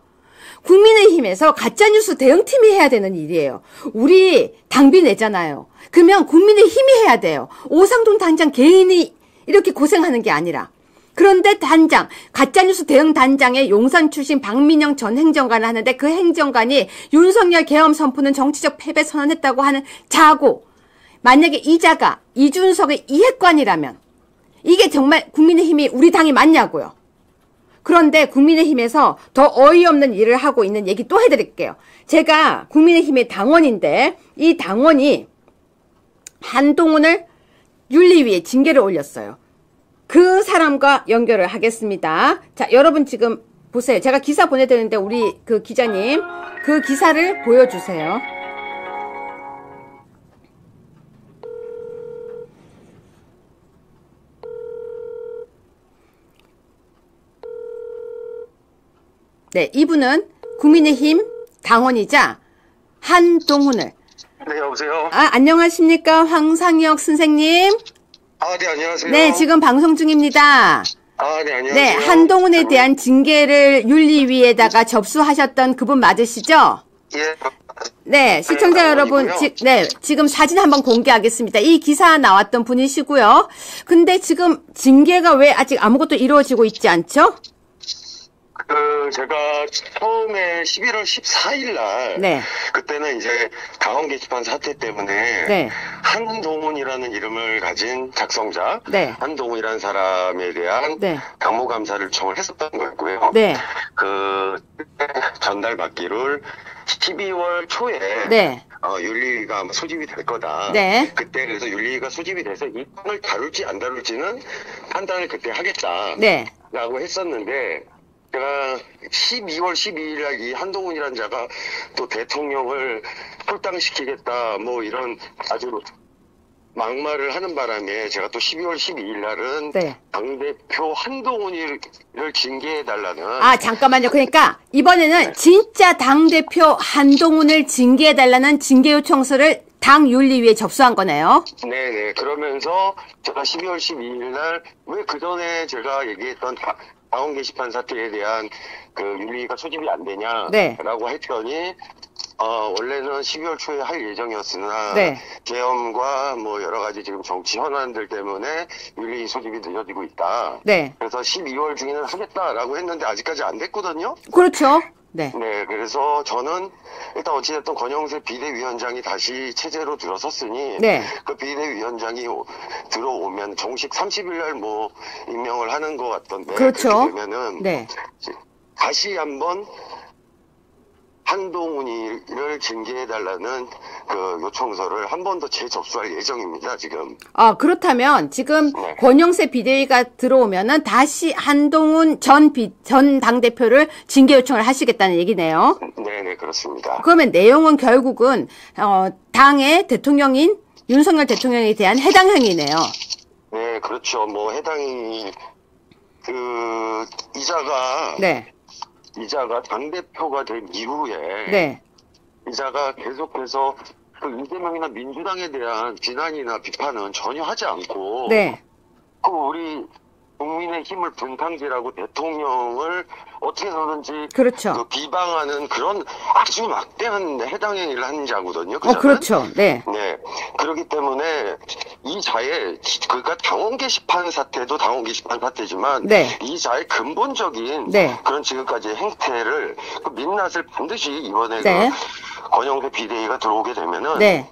국민의힘에서 가짜뉴스 대응팀이 해야 되는 일이에요. 우리 당비 내잖아요. 그러면 국민의힘이 해야 돼요. 오상종 단장 개인이 이렇게 고생하는 게 아니라. 그런데 단장, 가짜뉴스 대응 단장의 용산 출신 박민영 전 행정관을 하는데 그 행정관이 윤석열 계엄 선포는 정치적 패배 선언했다고 하는 자고, 만약에 이자가 이준석의 이해관이라면 이게 정말 국민의힘이 우리 당이 맞냐고요. 그런데 국민의힘에서 더 어이없는 일을 하고 있는 얘기 또 해드릴게요. 제가 국민의힘의 당원인데 이 당원이 한동훈을 윤리위에 징계를 올렸어요. 그 사람과 연결을 하겠습니다. 자, 여러분 지금 보세요. 제가 기사 보내드렸는데 우리 그 기자님 그 기사를 보여주세요. 네, 이분은 국민의힘 당원이자 한동훈을. 네, 여보세요? 안녕하십니까. 황상혁 선생님. 네, 안녕하세요. 네, 지금 방송 중입니다. 네, 안녕하세요. 네, 한동훈에 대한 징계를 윤리위에다가 접수하셨던 그분 맞으시죠? 예. 네, 시청자 여러분, 지금 사진 한번 공개하겠습니다. 이 기사 나왔던 분이시고요. 근데 지금 징계가 왜 아직 아무것도 이루어지고 있지 않죠? 제가 처음에 11월 14일 날. 네. 그때는 이제 당원 게시판 사태 때문에. 네. 한동훈이라는 이름을 가진 작성자. 네. 한동훈이라는 사람에 대한. 네. 당무감사를 요청을 했었던 거였고요. 네. 전달받기를 12월 초에. 네. 윤리위가 아마 소집이 될 거다. 네. 그때 그래서 윤리위가 소집이 돼서 이 건을 다룰지 안 다룰지는 판단을 그때 하겠다. 네. 라고 했었는데, 제가 12월 12일 날 이 한동훈이라는 자가 또 대통령을 홀당시키겠다, 뭐 이런 아주 막말을 하는 바람에 제가 또 12월 12일 날은 네. 당대표 한동훈이를 징계해달라는. 잠깐만요. 그러니까 이번에는 진짜 당대표 한동훈을 징계해달라는 징계 요청서를 당 윤리위에 접수한 거네요. 네네. 그러면서 제가 12월 12일 날 왜 그 전에 제가 얘기했던 당원 게시판 사태에 대한 윤리위가 소집이 안 되냐라고 네. 했더니 원래는 12월 초에 할 예정이었으나 네. 계엄과 뭐 여러 가지 지금 정치 현안들 때문에 윤리위 소집이 늦어지고 있다. 네. 그래서 12월 중에는 하겠다라고 했는데 아직까지 안 됐거든요. 그렇죠. 네. 네, 그래서 저는 일단 어찌됐든 권영세 비대위원장이 다시 체제로 들어섰으니 네. 그 비대위원장이 들어오면 정식 30일 날 뭐 임명을 하는 것 같던데. 그렇죠. 그렇게 되면은 네. 다시 한번 한동훈이를 징계해달라는 요청서를 한 번 더 재접수할 예정입니다, 지금. 그렇다면 지금 네. 권영세 비대위가 들어오면은 다시 한동훈 전 당대표를 징계 요청을 하시겠다는 얘기네요. 네네, 그렇습니다. 그러면 내용은 결국은, 당의 대통령인 윤석열 대통령에 대한 해당 행위네요. 네, 그렇죠. 뭐, 해당이, 이자가. 네. 이자가 당대표가 된 이후에 네. 이자가 계속해서 그 이재명이나 민주당에 대한 비난이나 비판은 전혀 하지 않고 네. 그 우리 국민의힘을 분탕질하고 대통령을 어떻게 해서든지 그렇죠. 그 비방하는 그런 아주 막대한 해당 행위를 한 자거든요. 그렇죠. 네. 네. 그렇기 때문에 이 자의 그러니까 당원 게시판 사태도 당원 게시판 사태지만 네. 이 자의 근본적인 네. 그런 지금까지의 행태를 그 민낯을 반드시 이번에 네. 그 권영세 비대위가 들어오게 되면은 네.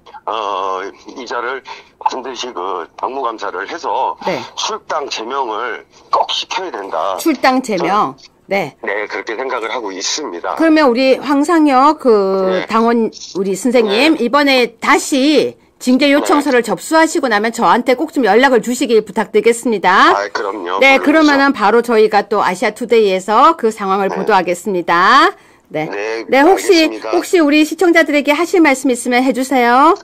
이 자를 반드시 그 당무감사를 해서 네. 출당 제명을 꼭 시켜야 된다. 출당 제명. 네. 네, 그렇게 생각을 하고 있습니다. 그러면 우리 황상혁 네. 당원 우리 선생님 네. 이번에 다시 징계 요청서를 접수하시고 나면 저한테 꼭 좀 연락을 주시길 부탁드리겠습니다. 아, 그럼요. 네, 물론이죠. 그러면은 바로 저희가 또 아시아투데이에서 그 상황을 보도하겠습니다. 네. 네, 혹시 알겠습니다. 우리 시청자들에게 하실 말씀 있으면 해주세요.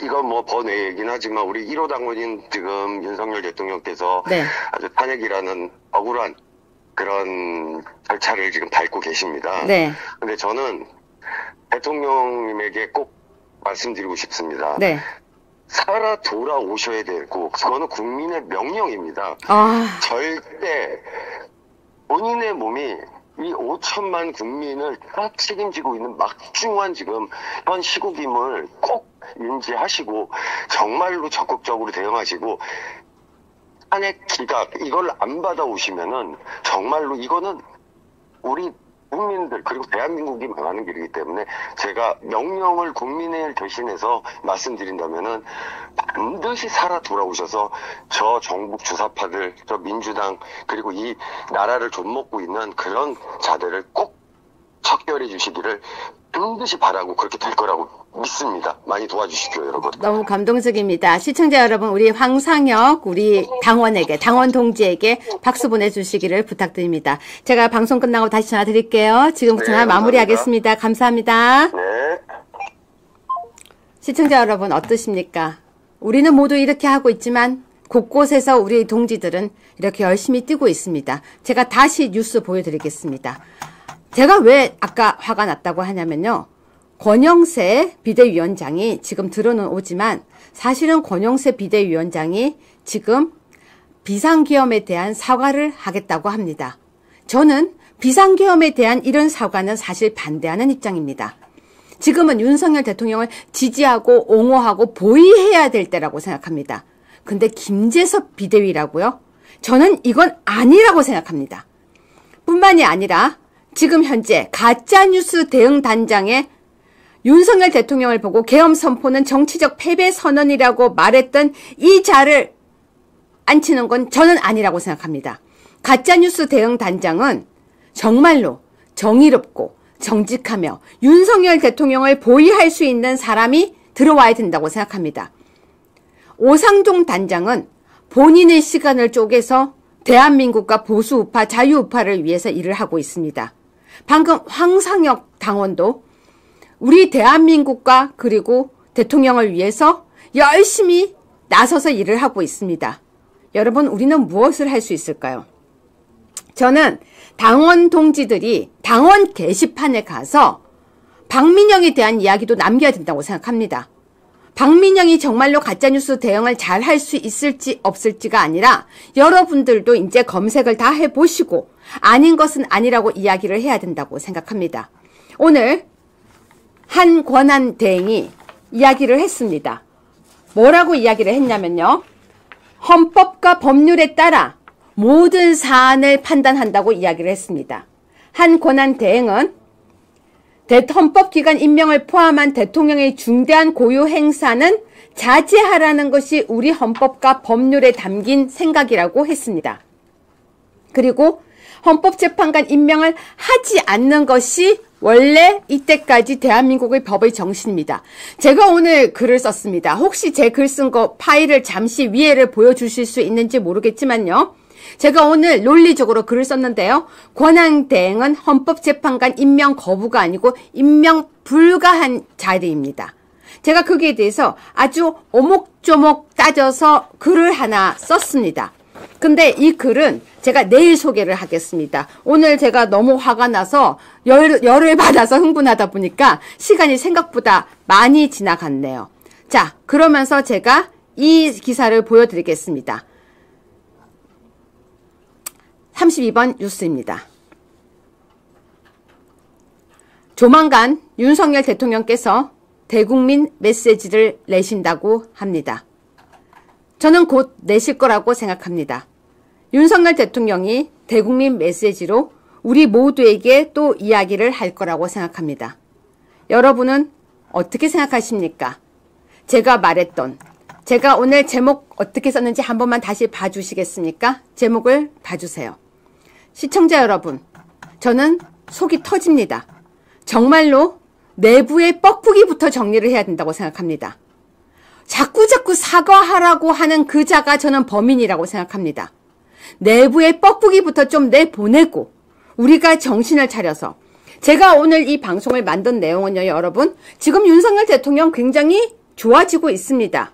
이건 뭐 번외 얘기긴 하지만 우리 1호 당원인 지금 윤석열 대통령께서 네. 아주 탄핵이라는 억울한 그런 절차를 지금 밟고 계십니다. 네. 근데 저는 대통령님에게 꼭 말씀드리고 싶습니다. 네. 살아 돌아오셔야 되고 그거는 국민의 명령입니다. 아, 절대 본인의 몸이 이 5천만 국민을 다 책임지고 있는 막중한 지금 현 시국임을 꼭 인지하시고 정말로 적극적으로 대응하시고 탄핵 기각 이걸 안 받아오시면은 정말로 이거는 우리 국민들 그리고 대한민국이 망하는 길이기 때문에 제가 명령을 국민을 대신해서 말씀드린다면은 반드시 살아 돌아오셔서 저 정북 주사파들, 저 민주당 그리고 이 나라를 좀먹고 있는 그런 자들을 꼭 척결해 주시기를 반드시 바라고 그렇게 될 거라고 믿습니다. 많이 도와주십시오, 여러분. 너무 감동적입니다. 시청자 여러분, 우리 황상혁, 우리 당원에게, 당원 동지에게 박수 보내주시기를 부탁드립니다. 제가 방송 끝나고 다시 전화 드릴게요. 지금부터 전화 마무리하겠습니다. 감사합니다. 네. 시청자 여러분, 어떠십니까? 우리는 모두 이렇게 하고 있지만 곳곳에서 우리 동지들은 이렇게 열심히 뛰고 있습니다. 제가 다시 뉴스 보여드리겠습니다. 제가 왜 아까 화가 났다고 하냐면요. 권영세 비대위원장이 지금 들어는 오지만 사실은 권영세 비대위원장이 지금 비상계엄에 대한 사과를 하겠다고 합니다. 저는 비상계엄에 대한 이런 사과는 사실 반대하는 입장입니다. 지금은 윤석열 대통령을 지지하고 옹호하고 보위해야 될 때라고 생각합니다. 근데 김재섭 비대위라고요? 저는 이건 아니라고 생각합니다. 뿐만이 아니라 지금 현재 가짜뉴스 대응단장에 윤석열 대통령을 보고 계엄 선포는 정치적 패배 선언이라고 말했던 이 자를 앉히는 건 저는 아니라고 생각합니다. 가짜뉴스 대응단장은 정말로 정의롭고 정직하며 윤석열 대통령을 보위할 수 있는 사람이 들어와야 된다고 생각합니다. 오상종 단장은 본인의 시간을 쪼개서 대한민국과 보수우파, 자유우파를 위해서 일을 하고 있습니다. 방금 황상혁 당원도 우리 대한민국과 그리고 대통령을 위해서 열심히 나서서 일을 하고 있습니다. 여러분, 우리는 무엇을 할 수 있을까요? 저는 당원 동지들이 당원 게시판에 가서 박민영에 대한 이야기도 남겨야 된다고 생각합니다. 박민영이 정말로 가짜뉴스 대응을 잘 할 수 있을지 없을지가 아니라 여러분들도 이제 검색을 다 해보시고 아닌 것은 아니라고 이야기를 해야 된다고 생각합니다. 오늘 한 권한대행이 이야기를 했습니다. 뭐라고 이야기를 했냐면요. 헌법과 법률에 따라 모든 사안을 판단한다고 이야기를 했습니다. 한 권한대행은 헌법기관 임명을 포함한 대통령의 중대한 고유 행사는 자제하라는 것이 우리 헌법과 법률에 담긴 생각이라고 했습니다. 그리고 헌법재판관 임명을 하지 않는 것이 원래 이때까지 대한민국의 법의 정신입니다. 제가 오늘 글을 썼습니다. 혹시 제 글 쓴 거 파일을 잠시 위에를 보여주실 수 있는지 모르겠지만요. 제가 오늘 논리적으로 글을 썼는데요. 권한대행은 헌법재판관 임명 거부가 아니고 임명 불가한 자리입니다. 제가 거기에 대해서 아주 오목조목 따져서 글을 하나 썼습니다. 근데 이 글은 제가 내일 소개를 하겠습니다. 오늘 제가 너무 화가 나서 열을 받아서 흥분하다 보니까 시간이 생각보다 많이 지나갔네요. 자, 그러면서 제가 이 기사를 보여드리겠습니다. 32번 뉴스입니다. 조만간 윤석열 대통령께서 대국민 메시지를 내신다고 합니다. 저는 곧 내실 거라고 생각합니다. 윤석열 대통령이 대국민 메시지로 우리 모두에게 또 이야기를 할 거라고 생각합니다. 여러분은 어떻게 생각하십니까? 제가 말했던, 제가 오늘 제목 어떻게 썼는지 한 번만 다시 봐주시겠습니까? 제목을 봐주세요. 시청자 여러분, 저는 속이 터집니다. 정말로 내부의 뻐꾸기부터 정리를 해야 된다고 생각합니다. 자꾸 사과하라고 하는 그 자가 저는 범인이라고 생각합니다. 내부의 뻐꾸기부터 좀 내보내고 우리가 정신을 차려서, 제가 오늘 이 방송을 만든 내용은요, 여러분, 지금 윤석열 대통령 굉장히 좋아지고 있습니다.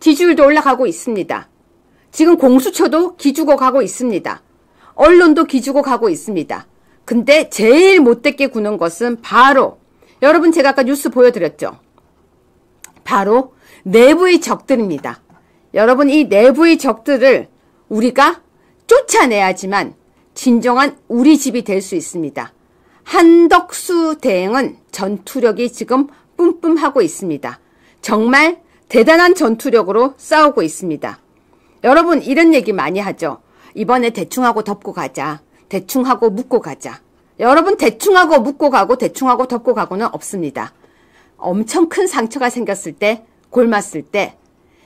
지지율도 올라가고 있습니다. 지금 공수처도 기죽어 가고 있습니다. 언론도 기죽어 가고 있습니다. 근데 제일 못되게 구는 것은 바로, 여러분 제가 아까 뉴스 보여드렸죠. 바로 내부의 적들입니다. 여러분, 이 내부의 적들을 우리가 쫓아내야지만 진정한 우리 집이 될 수 있습니다. 한덕수 대행은 전투력이 지금 뿜뿜하고 있습니다. 정말 대단한 전투력으로 싸우고 있습니다. 여러분, 이런 얘기 많이 하죠. 이번에 대충하고 덮고 가자. 대충하고 묻고 가자. 여러분, 대충하고 묻고 가고 대충하고 덮고 가고는 없습니다. 엄청 큰 상처가 생겼을 때, 골맞을 때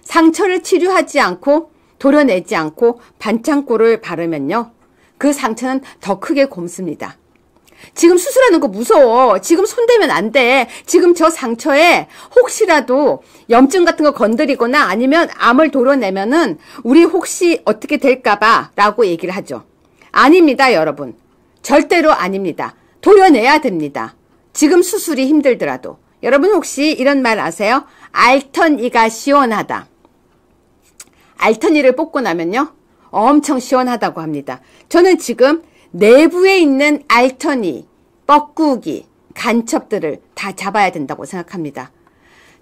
상처를 치료하지 않고 도려내지 않고 반창고를 바르면요, 그 상처는 더 크게 곪습니다. 지금 수술하는 거 무서워. 지금 손대면 안 돼. 지금 저 상처에 혹시라도 염증 같은 거 건드리거나 아니면 암을 도려내면은 우리 혹시 어떻게 될까봐 라고 얘기를 하죠. 아닙니다, 여러분. 절대로 아닙니다. 도려내야 됩니다. 지금 수술이 힘들더라도. 여러분 혹시 이런 말 아세요? 알턴이가 시원하다. 알턴이를 뽑고 나면요, 엄청 시원하다고 합니다. 저는 지금 내부에 있는 알턴이, 뻐꾸기, 간첩들을 다 잡아야 된다고 생각합니다.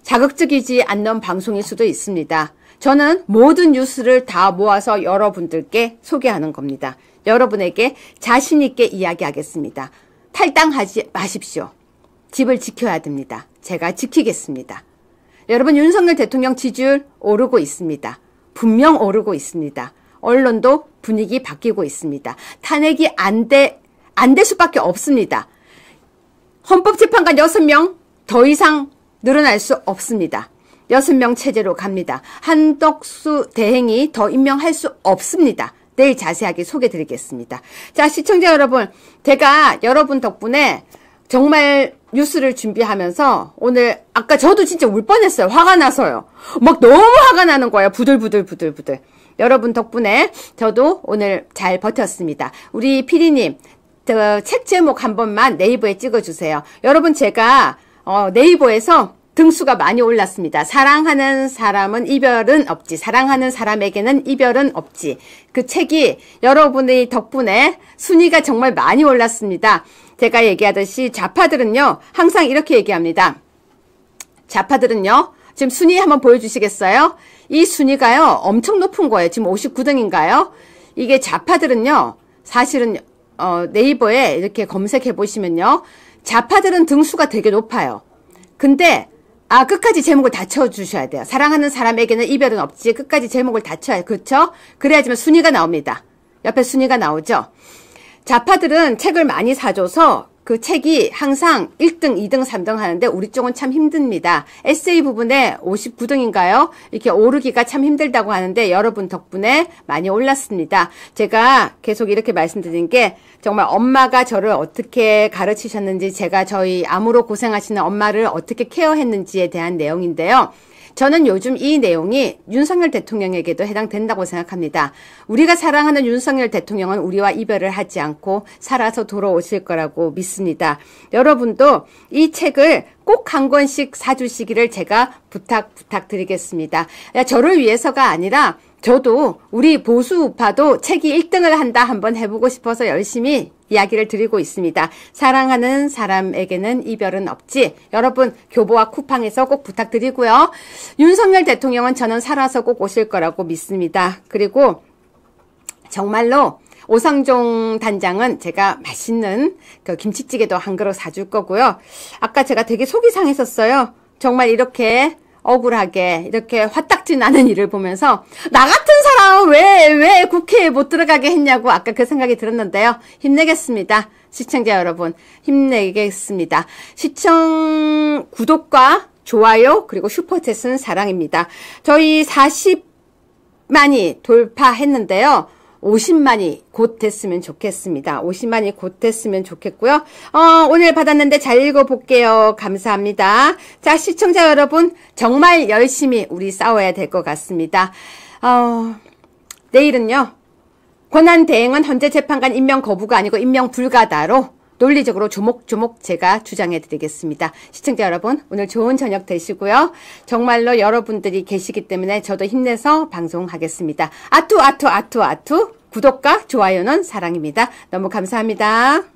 자극적이지 않는 방송일 수도 있습니다. 저는 모든 뉴스를 다 모아서 여러분들께 소개하는 겁니다. 여러분에게 자신 있게 이야기하겠습니다. 탈당하지 마십시오. 집을 지켜야 됩니다. 제가 지키겠습니다. 여러분, 윤석열 대통령 지지율 오르고 있습니다. 분명 오르고 있습니다. 언론도 분위기 바뀌고 있습니다. 탄핵이 안 될 수밖에 없습니다. 헌법재판관 6명 더 이상 늘어날 수 없습니다. 6명 체제로 갑니다. 한덕수 대행이 더 임명할 수 없습니다. 내일 자세하게 소개드리겠습니다. 자, 시청자 여러분, 제가 여러분 덕분에 정말 뉴스를 준비하면서 오늘, 아까 저도 진짜 울 뻔했어요. 화가 나서요. 막 너무 화가 나는 거예요. 부들부들. 여러분 덕분에 저도 오늘 잘 버텼습니다. 우리 피디님, 책 제목 한 번만 네이버에 찍어주세요. 여러분, 제가 네이버에서 등수가 많이 올랐습니다. 사랑하는 사람은 이별은 없지. 사랑하는 사람에게는 이별은 없지. 그 책이 여러분의 덕분에 순위가 정말 많이 올랐습니다. 제가 얘기하듯이 좌파들은요, 항상 이렇게 얘기합니다. 좌파들은요, 지금 순위 한번 보여주시겠어요? 이 순위가요, 엄청 높은 거예요. 지금 59등인가요? 이게 좌파들은요, 사실은 네이버에 이렇게 검색해 보시면요, 좌파들은 등수가 되게 높아요. 근데 끝까지 제목을 다 쳐주셔야 돼요. 사랑하는 사람에게는 이별은 없지. 끝까지 제목을 다 쳐야 돼요. 그렇죠? 그래야지만 순위가 나옵니다. 옆에 순위가 나오죠. 좌파들은 책을 많이 사줘서 그 책이 항상 1등, 2등, 3등 하는데 우리 쪽은 참 힘듭니다. 에세이 부분에 59등인가요? 이렇게 오르기가 참 힘들다고 하는데 여러분 덕분에 많이 올랐습니다. 제가 계속 이렇게 말씀드린 게 정말 엄마가 저를 어떻게 가르치셨는지, 제가 저희 암으로 고생하시는 엄마를 어떻게 케어했는지에 대한 내용인데요. 저는 요즘 이 내용이 윤석열 대통령에게도 해당된다고 생각합니다. 우리가 사랑하는 윤석열 대통령은 우리와 이별을 하지 않고 살아서 돌아오실 거라고 믿습니다. 여러분도 이 책을 꼭 한 권씩 사주시기를 제가 부탁드리겠습니다. 저를 위해서가 아니라 저도 우리 보수 우파도 책이 1등을 한다 한번 해보고 싶어서 열심히 이야기를 드리고 있습니다. 사랑하는 사람에게는 이별은 없지. 여러분 교보와 쿠팡에서 꼭 부탁드리고요. 윤석열 대통령은 저는 살아서 꼭 오실 거라고 믿습니다. 그리고 정말로 오상종 단장은 제가 맛있는 그 김치찌개도 한 그릇 사줄 거고요. 아까 제가 되게 속이 상했었어요. 정말 이렇게 억울하게 이렇게 화딱지 나는 일을 보면서 나 같은 사람 왜 국회에 못 들어가게 했냐고 아까 그 생각이 들었는데요. 힘내겠습니다. 시청자 여러분 힘내겠습니다. 시청 구독과 좋아요 그리고 슈퍼챗은 사랑입니다. 저희 40만이 돌파했는데요. 50만이 곧 됐으면 좋겠습니다. 50만이 곧 됐으면 좋겠고요. 오늘 받았는데 잘 읽어볼게요. 감사합니다. 자, 시청자 여러분 정말 열심히 우리 싸워야 될 것 같습니다. 내일은요. 권한대행은 헌재 재판관 임명 거부가 아니고 임명 불가다로 논리적으로 조목조목 제가 주장해 드리겠습니다. 시청자 여러분 오늘 좋은 저녁 되시고요. 정말로 여러분들이 계시기 때문에 저도 힘내서 방송하겠습니다. 아투 구독과 좋아요는 사랑입니다. 너무 감사합니다.